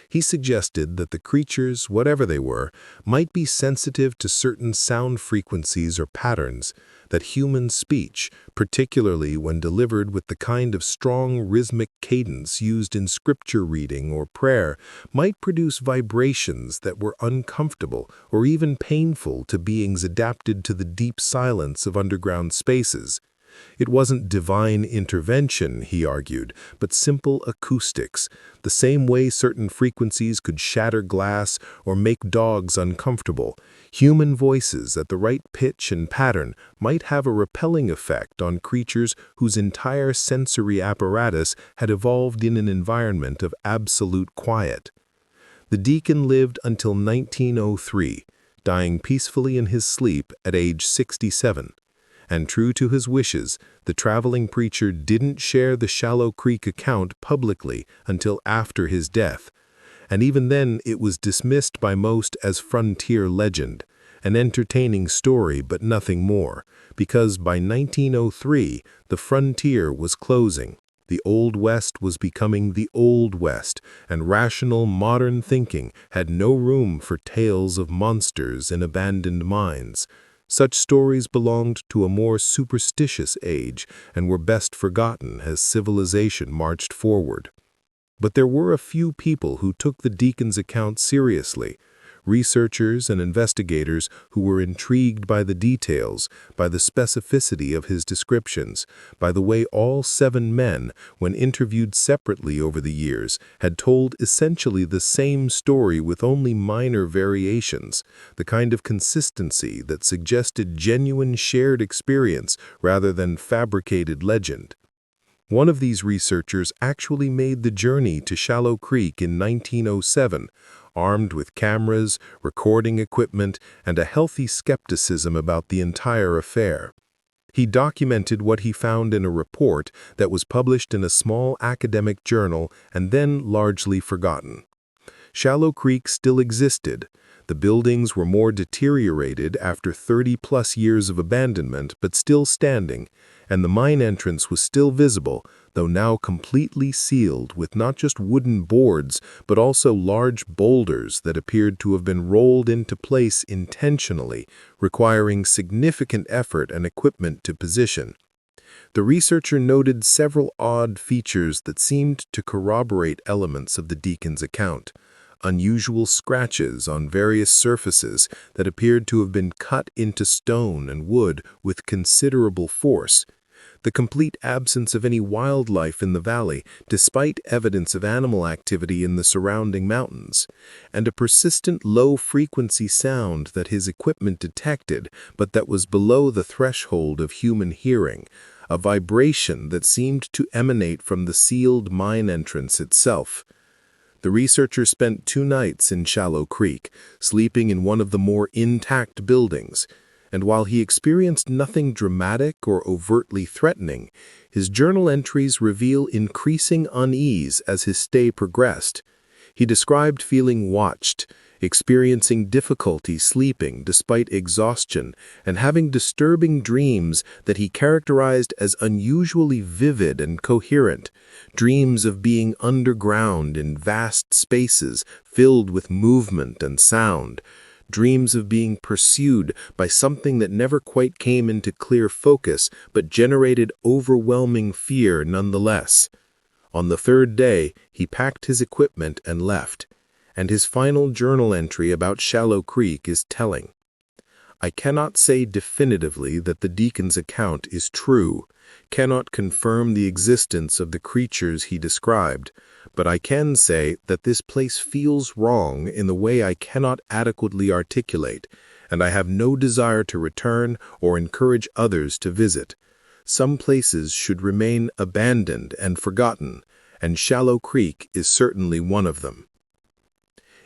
He suggested that the creatures, whatever they were, might be sensitive to certain sound frequencies or patterns, that human speech, particularly when delivered with the kind of strong rhythmic cadence used in scripture reading or prayer, might produce vibrations that were uncomfortable or even painful to beings adapted to the deep silence of underground spaces. It wasn't divine intervention, he argued, but simple acoustics, the same way certain frequencies could shatter glass or make dogs uncomfortable. Human voices at the right pitch and pattern might have a repelling effect on creatures whose entire sensory apparatus had evolved in an environment of absolute quiet. The Deacon lived until 1903, dying peacefully in his sleep at age 67. And true to his wishes, the traveling preacher didn't share the Shallow Creek account publicly until after his death. And even then it was dismissed by most as frontier legend, an entertaining story but nothing more, because by 1903 the frontier was closing. The Old West was becoming the Old West, and rational modern thinking had no room for tales of monsters in abandoned mines. Such stories belonged to a more superstitious age and were best forgotten as civilization marched forward. But there were a few people who took the Deacon's account seriously. Researchers and investigators who were intrigued by the details, by the specificity of his descriptions, by the way all 7 men, when interviewed separately over the years, had told essentially the same story with only minor variations, the kind of consistency that suggested genuine shared experience rather than fabricated legend. One of these researchers actually made the journey to Shallow Creek in 1907, armed with cameras, recording equipment, and a healthy skepticism about the entire affair. He documented what he found in a report that was published in a small academic journal and then largely forgotten. Shallow Creek still existed. The buildings were more deteriorated after 30-plus years of abandonment, but still standing, and the mine entrance was still visible, though now completely sealed with not just wooden boards, but also large boulders that appeared to have been rolled into place intentionally, requiring significant effort and equipment to position. The researcher noted several odd features that seemed to corroborate elements of the Deacon's account. Unusual scratches on various surfaces that appeared to have been cut into stone and wood with considerable force. The complete absence of any wildlife in the valley, despite evidence of animal activity in the surrounding mountains, and a persistent low-frequency sound that his equipment detected, but that was below the threshold of human hearing, a vibration that seemed to emanate from the sealed mine entrance itself. The researcher spent 2 nights in Shallow Creek, sleeping in one of the more intact buildings, and while he experienced nothing dramatic or overtly threatening, his journal entries reveal increasing unease as his stay progressed. He described feeling watched, experiencing difficulty sleeping despite exhaustion, and having disturbing dreams that he characterized as unusually vivid and coherent, dreams of being underground in vast spaces filled with movement and sound, dreams of being pursued by something that never quite came into clear focus but generated overwhelming fear nonetheless. On the 3rd day, he packed his equipment and left, and his final journal entry about Shallow Creek is telling. I cannot say definitively that the Deacon's account is true, cannot confirm the existence of the creatures he described, but I can say that this place feels wrong in the way I cannot adequately articulate, and I have no desire to return or encourage others to visit. Some places should remain abandoned and forgotten, and Shallow Creek is certainly one of them.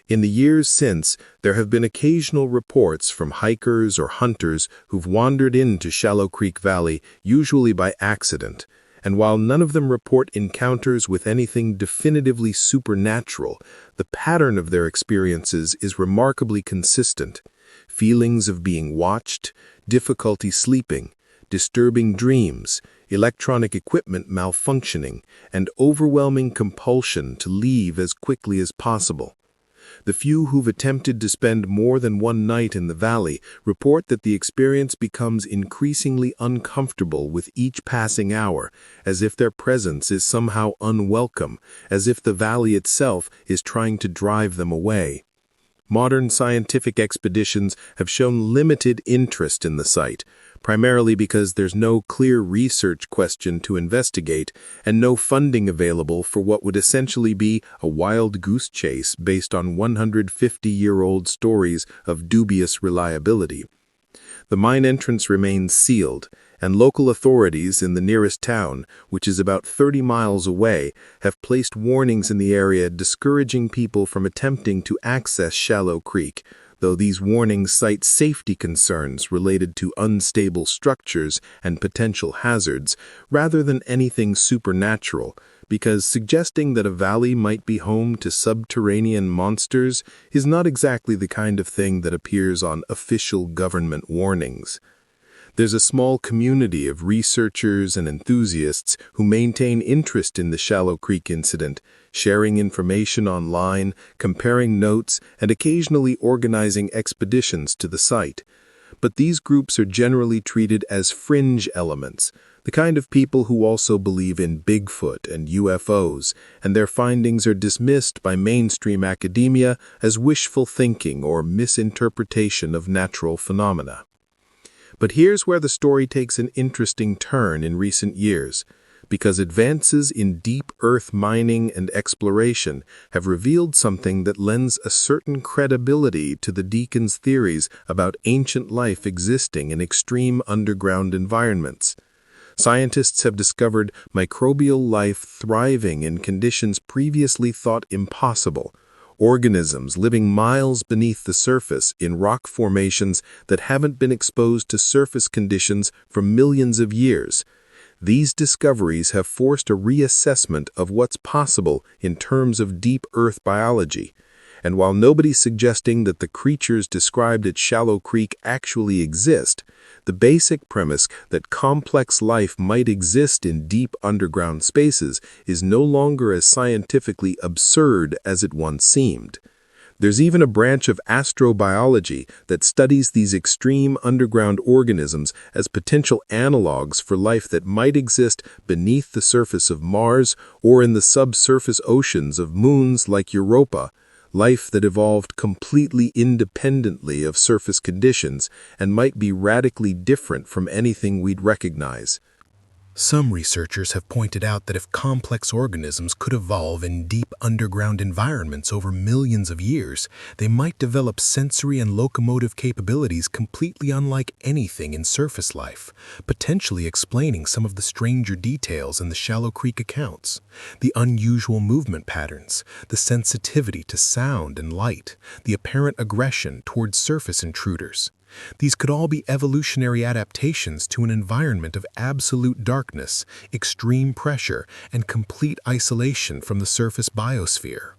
In the years since, there have been occasional reports from hikers or hunters who've wandered into Shallow Creek Valley, usually by accident, and while none of them report encounters with anything definitively supernatural, the pattern of their experiences is remarkably consistent. Feelings of being watched, difficulty sleeping, disturbing dreams, electronic equipment malfunctioning, and overwhelming compulsion to leave as quickly as possible. The few who've attempted to spend more than 1 night in the valley report that the experience becomes increasingly uncomfortable with each passing hour, as if their presence is somehow unwelcome, as if the valley itself is trying to drive them away. Modern scientific expeditions have shown limited interest in the site, primarily because there's no clear research question to investigate and no funding available for what would essentially be a wild goose chase based on 150-year-old stories of dubious reliability. The mine entrance remains sealed, and local authorities in the nearest town, which is about 30 miles away, have placed warnings in the area discouraging people from attempting to access Shallow Creek, though these warnings cite safety concerns related to unstable structures and potential hazards, rather than anything supernatural, because suggesting that a valley might be home to subterranean monsters is not exactly the kind of thing that appears on official government warnings. There's a small community of researchers and enthusiasts who maintain interest in the Shallow Creek incident, sharing information online, comparing notes, and occasionally organizing expeditions to the site. But these groups are generally treated as fringe elements, the kind of people who also believe in Bigfoot and UFOs, and their findings are dismissed by mainstream academia as wishful thinking or misinterpretation of natural phenomena. But here's where the story takes an interesting turn in recent years, because advances in deep earth mining and exploration have revealed something that lends a certain credibility to the Deacon's theories about ancient life existing in extreme underground environments. Scientists have discovered microbial life thriving in conditions previously thought impossible, organisms living miles beneath the surface in rock formations that haven't been exposed to surface conditions for millions of years. These discoveries have forced a reassessment of what's possible in terms of deep earth biology. And while nobody's suggesting that the creatures described at Shallow Creek actually exist, the basic premise that complex life might exist in deep underground spaces is no longer as scientifically absurd as it once seemed. There's even a branch of astrobiology that studies these extreme underground organisms as potential analogs for life that might exist beneath the surface of Mars or in the subsurface oceans of moons like Europa, life that evolved completely independently of surface conditions and might be radically different from anything we'd recognize. Some researchers have pointed out that if complex organisms could evolve in deep underground environments over millions of years, they might develop sensory and locomotive capabilities completely unlike anything in surface life, potentially explaining some of the stranger details in the Shallow Creek accounts. The unusual movement patterns, the sensitivity to sound and light, the apparent aggression towards surface intruders. These could all be evolutionary adaptations to an environment of absolute darkness, extreme pressure, and complete isolation from the surface biosphere.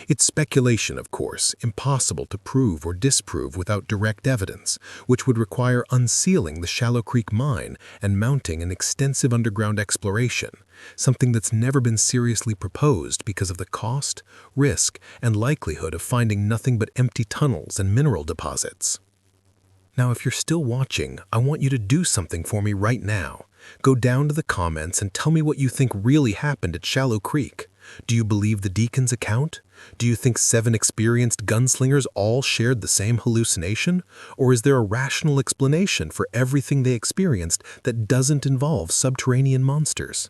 It's speculation, of course, impossible to prove or disprove without direct evidence, which would require unsealing the Shallow Creek mine and mounting an extensive underground exploration, something that's never been seriously proposed because of the cost, risk, and likelihood of finding nothing but empty tunnels and mineral deposits. Now, if you're still watching, I want you to do something for me right now. Go down to the comments and tell me what you think really happened at Shallow Creek. Do you believe the Deacon's account? Do you think 7 experienced gunslingers all shared the same hallucination? Or is there a rational explanation for everything they experienced that doesn't involve subterranean monsters?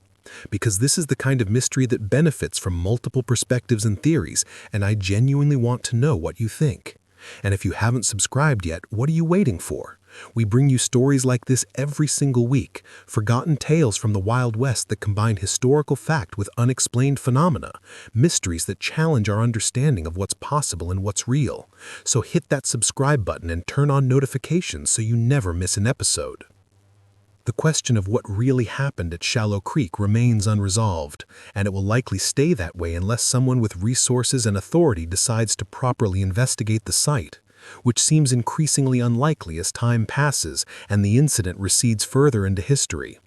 Because this is the kind of mystery that benefits from multiple perspectives and theories, and I genuinely want to know what you think. And if you haven't subscribed yet, what are you waiting for? We bring you stories like this every single week, forgotten tales from the Wild West that combine historical fact with unexplained phenomena, mysteries that challenge our understanding of what's possible and what's real. So hit that subscribe button and turn on notifications so you never miss an episode. The question of what really happened at Shallow Creek remains unresolved, and it will likely stay that way unless someone with resources and authority decides to properly investigate the site, which seems increasingly unlikely as time passes and the incident recedes further into history.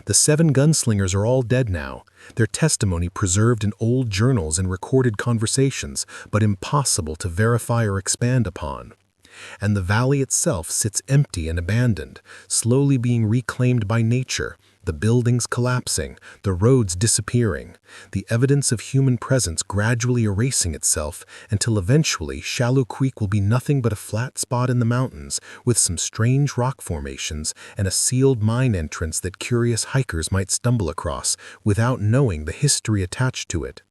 The 7 gunslingers are all dead now, their testimony preserved in old journals and recorded conversations, but impossible to verify or expand upon. And the valley itself sits empty and abandoned, slowly being reclaimed by nature, The buildings collapsing, the roads disappearing, the evidence of human presence gradually erasing itself until eventually Shallow Creek will be nothing but a flat spot in the mountains with some strange rock formations and a sealed mine entrance that curious hikers might stumble across without knowing the history attached to it.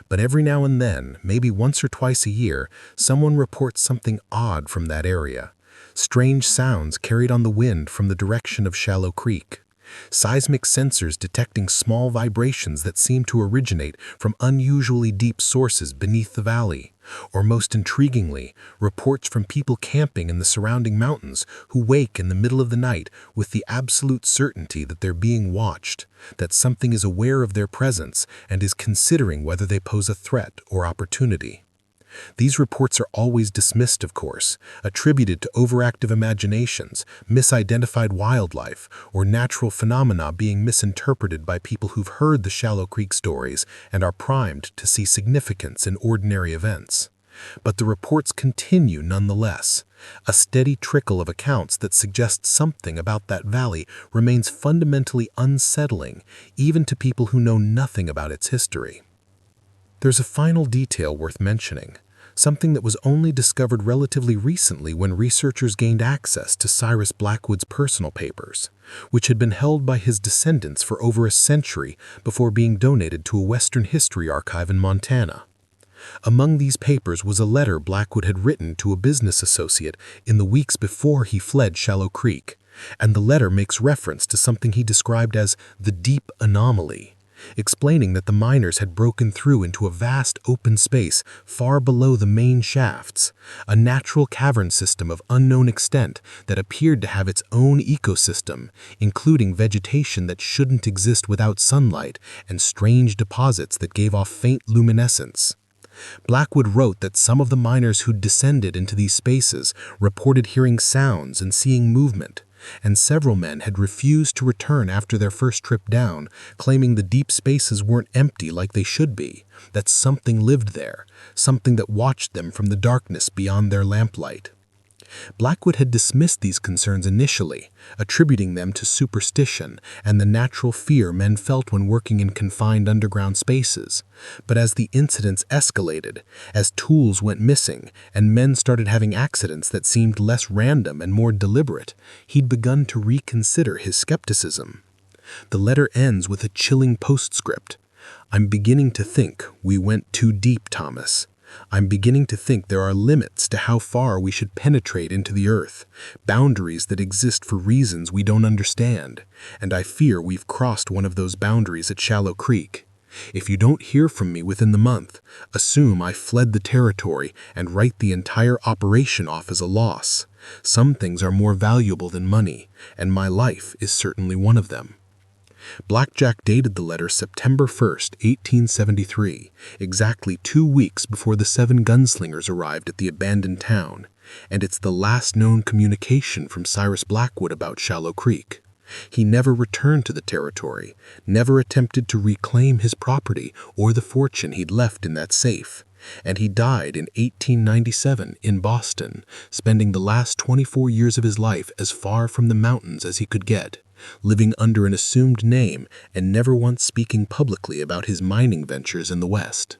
But every now and then, maybe once or twice a year, someone reports something odd from that area. Strange sounds carried on the wind from the direction of Shallow Creek. Seismic sensors detecting small vibrations that seem to originate from unusually deep sources beneath the valley. Or most intriguingly, reports from people camping in the surrounding mountains who wake in the middle of the night with the absolute certainty that they're being watched, that something is aware of their presence and is considering whether they pose a threat or opportunity. These reports are always dismissed, of course, attributed to overactive imaginations, misidentified wildlife, or natural phenomena being misinterpreted by people who've heard the Shallow Creek stories and are primed to see significance in ordinary events. But the reports continue nonetheless. A steady trickle of accounts that suggests something about that valley remains fundamentally unsettling, even to people who know nothing about its history. There's a final detail worth mentioning, something that was only discovered relatively recently when researchers gained access to Cyrus Blackwood's personal papers, which had been held by his descendants for over a century before being donated to a Western history archive in Montana. Among these papers was a letter Blackwood had written to a business associate in the weeks before he fled Shallow Creek, and the letter makes reference to something he described as the deep anomaly, explaining that the miners had broken through into a vast open space far below the main shafts, a natural cavern system of unknown extent that appeared to have its own ecosystem, including vegetation that shouldn't exist without sunlight and strange deposits that gave off faint luminescence. Blackwood wrote that some of the miners who'd descended into these spaces reported hearing sounds and seeing movement, and several men had refused to return after their first trip down, claiming the deep spaces weren't empty like they should be, that something lived there, something that watched them from the darkness beyond their lamplight. Blackwood had dismissed these concerns initially, attributing them to superstition and the natural fear men felt when working in confined underground spaces. But as the incidents escalated, as tools went missing, and men started having accidents that seemed less random and more deliberate, he'd begun to reconsider his skepticism. The letter ends with a chilling postscript. "I'm beginning to think we went too deep, Thomas. I'm beginning to think there are limits to how far we should penetrate into the earth, boundaries that exist for reasons we don't understand, and I fear we've crossed one of those boundaries at Shallow Creek. If you don't hear from me within the month, assume I fled the territory and write the entire operation off as a loss. Some things are more valuable than money, and my life is certainly one of them." Blackjack dated the letter September 1st, 1873, exactly 2 weeks before the 7 gunslingers arrived at the abandoned town, and it's the last known communication from Cyrus Blackwood about Shallow Creek. He never returned to the territory, never attempted to reclaim his property or the fortune he'd left in that safe, and he died in 1897 in Boston, spending the last 24 years of his life as far from the mountains as he could get, living under an assumed name and never once speaking publicly about his mining ventures in the West.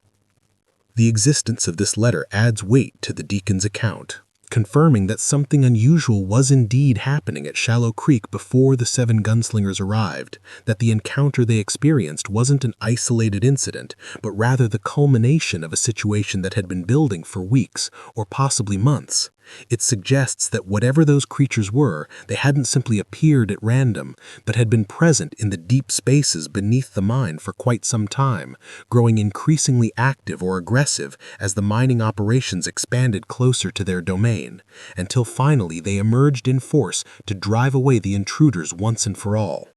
The existence of this letter adds weight to the Deacon's account, confirming that something unusual was indeed happening at Shallow Creek before the 7 gunslingers arrived, that the encounter they experienced wasn't an isolated incident, but rather the culmination of a situation that had been building for weeks or possibly months. It suggests that whatever those creatures were, they hadn't simply appeared at random, but had been present in the deep spaces beneath the mine for quite some time, growing increasingly active or aggressive as the mining operations expanded closer to their domain, until finally they emerged in force to drive away the intruders once and for all.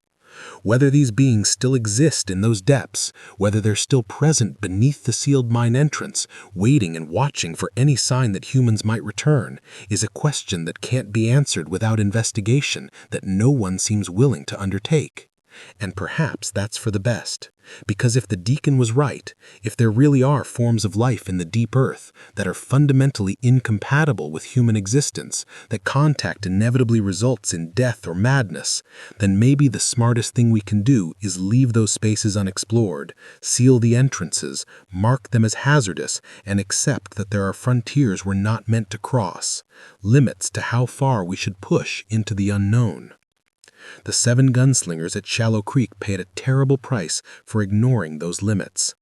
Whether these beings still exist in those depths, whether they're still present beneath the sealed mine entrance, waiting and watching for any sign that humans might return, is a question that can't be answered without investigation that no one seems willing to undertake. And perhaps that's for the best. Because if the Deacon was right, if there really are forms of life in the deep earth that are fundamentally incompatible with human existence, that contact inevitably results in death or madness, then maybe the smartest thing we can do is leave those spaces unexplored, seal the entrances, mark them as hazardous, and accept that there are frontiers we're not meant to cross, limits to how far we should push into the unknown. The 7 gunslingers at Shallow Creek paid a terrible price for ignoring those limits.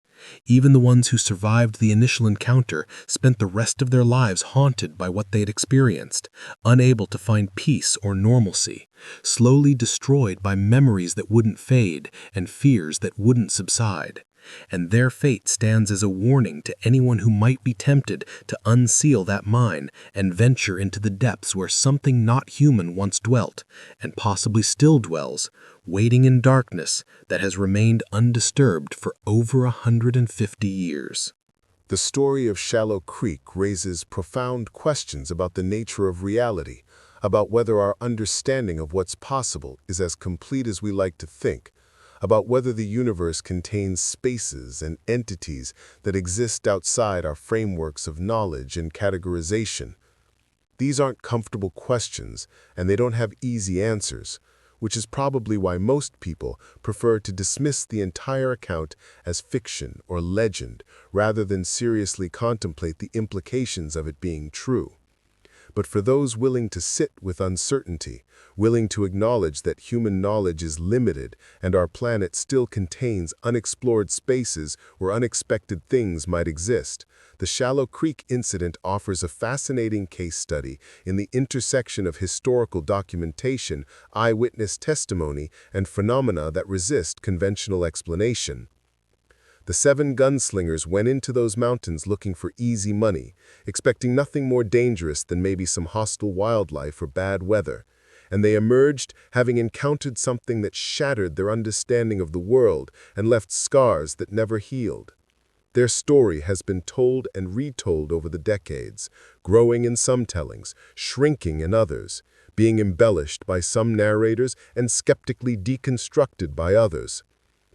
Even the ones who survived the initial encounter spent the rest of their lives haunted by what they'd experienced, unable to find peace or normalcy, slowly destroyed by memories that wouldn't fade and fears that wouldn't subside. And their fate stands as a warning to anyone who might be tempted to unseal that mine and venture into the depths where something not human once dwelt, and possibly still dwells, waiting in darkness that has remained undisturbed for over 150 years. The story of Shallow Creek raises profound questions about the nature of reality, about whether our understanding of what's possible is as complete as we like to think, about whether the universe contains spaces and entities that exist outside our frameworks of knowledge and categorization. These aren't comfortable questions, and they don't have easy answers, which is probably why most people prefer to dismiss the entire account as fiction or legend rather than seriously contemplate the implications of it being true. But for those willing to sit with uncertainty, willing to acknowledge that human knowledge is limited and our planet still contains unexplored spaces where unexpected things might exist, the Shallow Creek incident offers a fascinating case study in the intersection of historical documentation, eyewitness testimony, and phenomena that resist conventional explanation. The 7 gunslingers went into those mountains looking for easy money, expecting nothing more dangerous than maybe some hostile wildlife or bad weather, and they emerged having encountered something that shattered their understanding of the world and left scars that never healed. Their story has been told and retold over the decades, growing in some tellings, shrinking in others, being embellished by some narrators and skeptically deconstructed by others.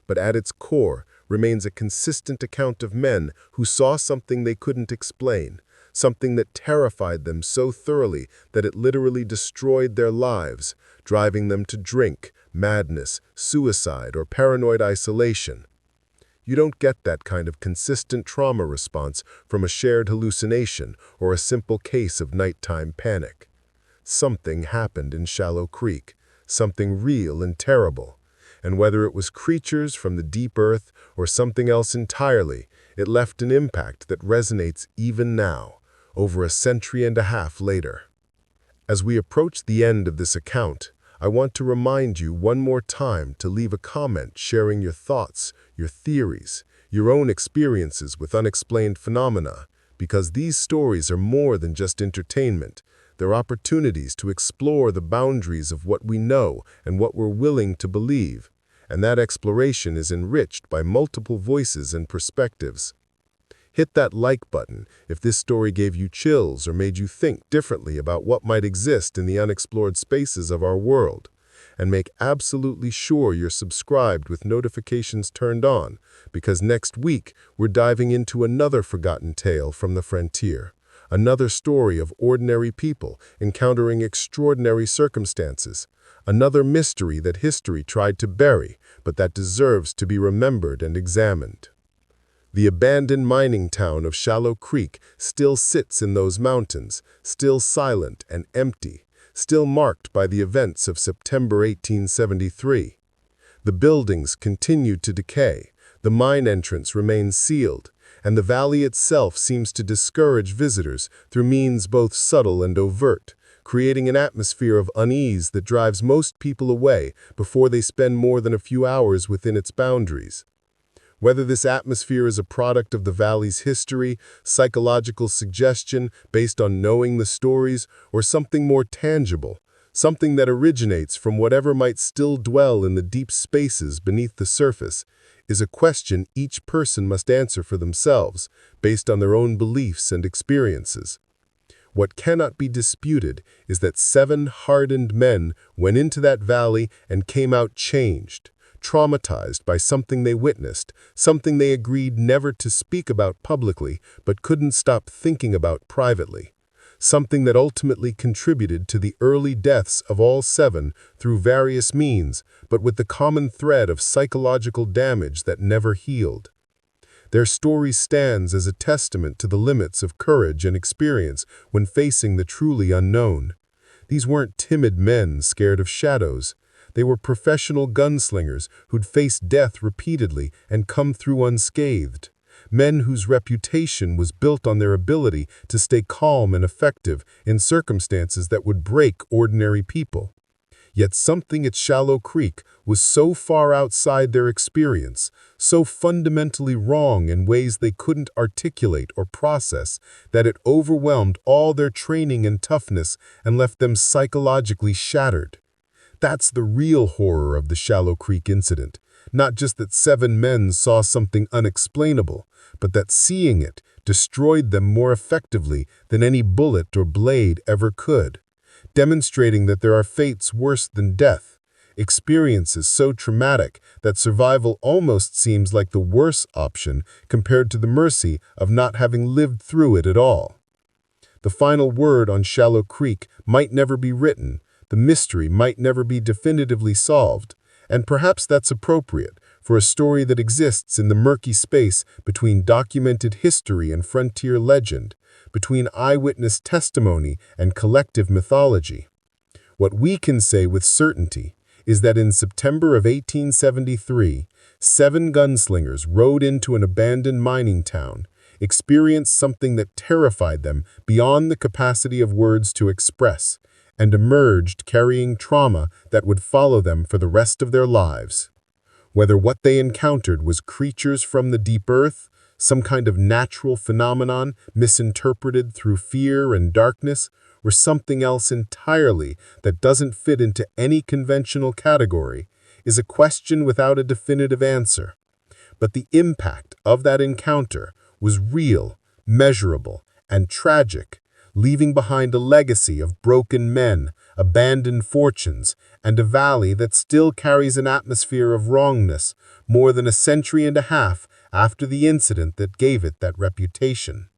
But at its core remains a consistent account of men who saw something they couldn't explain, something that terrified them so thoroughly that it literally destroyed their lives, driving them to drink, madness, suicide, or paranoid isolation. You don't get that kind of consistent trauma response from a shared hallucination or a simple case of nighttime panic. Something happened in Shallow Creek, something real and terrible. And whether it was creatures from the deep earth or something else entirely, it left an impact that resonates even now, over a century and a half later. As we approach the end of this account, I want to remind you one more time to leave a comment sharing your thoughts, your theories, your own experiences with unexplained phenomena, because these stories are more than just entertainment. They're opportunities to explore the boundaries of what we know and what we're willing to believe, and that exploration is enriched by multiple voices and perspectives. Hit that like button if this story gave you chills or made you think differently about what might exist in the unexplored spaces of our world. And make absolutely sure you're subscribed with notifications turned on, because next week we're diving into another forgotten tale from the frontier. Another story of ordinary people encountering extraordinary circumstances. Another mystery that history tried to bury, but that deserves to be remembered and examined. The abandoned mining town of Shallow Creek still sits in those mountains, still silent and empty, still marked by the events of September 1873. The buildings continued to decay, the mine entrance remains sealed, and the valley itself seems to discourage visitors through means both subtle and overt, creating an atmosphere of unease that drives most people away before they spend more than a few hours within its boundaries. Whether this atmosphere is a product of the valley's history, psychological suggestion based on knowing the stories, or something more tangible, something that originates from whatever might still dwell in the deep spaces beneath the surface, is a question each person must answer for themselves, based on their own beliefs and experiences. What cannot be disputed is that 7 hardened men went into that valley and came out changed, traumatized by something they witnessed, something they agreed never to speak about publicly but couldn't stop thinking about privately. Something that ultimately contributed to the early deaths of all 7 through various means, but with the common thread of psychological damage that never healed. Their story stands as a testament to the limits of courage and experience when facing the truly unknown. These weren't timid men scared of shadows. They were professional gunslingers who'd faced death repeatedly and come through unscathed. Men whose reputation was built on their ability to stay calm and effective in circumstances that would break ordinary people. Yet something at Shallow Creek was so far outside their experience, so fundamentally wrong in ways they couldn't articulate or process, that it overwhelmed all their training and toughness and left them psychologically shattered. That's the real horror of the Shallow Creek incident. Not just that 7 men saw something unexplainable, but that seeing it destroyed them more effectively than any bullet or blade ever could, demonstrating that there are fates worse than death, experiences so traumatic that survival almost seems like the worst option compared to the mercy of not having lived through it at all. The final word on Shallow Creek might never be written, the mystery might never be definitively solved, and perhaps that's appropriate for a story that exists in the murky space between documented history and frontier legend, between eyewitness testimony and collective mythology. What we can say with certainty is that in September of 1873, 7 gunslingers rode into an abandoned mining town, experienced something that terrified them beyond the capacity of words to express, and emerged carrying trauma that would follow them for the rest of their lives. Whether what they encountered was creatures from the deep earth, some kind of natural phenomenon misinterpreted through fear and darkness, or something else entirely that doesn't fit into any conventional category, is a question without a definitive answer. But the impact of that encounter was real, measurable, and tragic, leaving behind a legacy of broken men, abandoned fortunes, and a valley that still carries an atmosphere of wrongness more than a century and a half after the incident that gave it that reputation.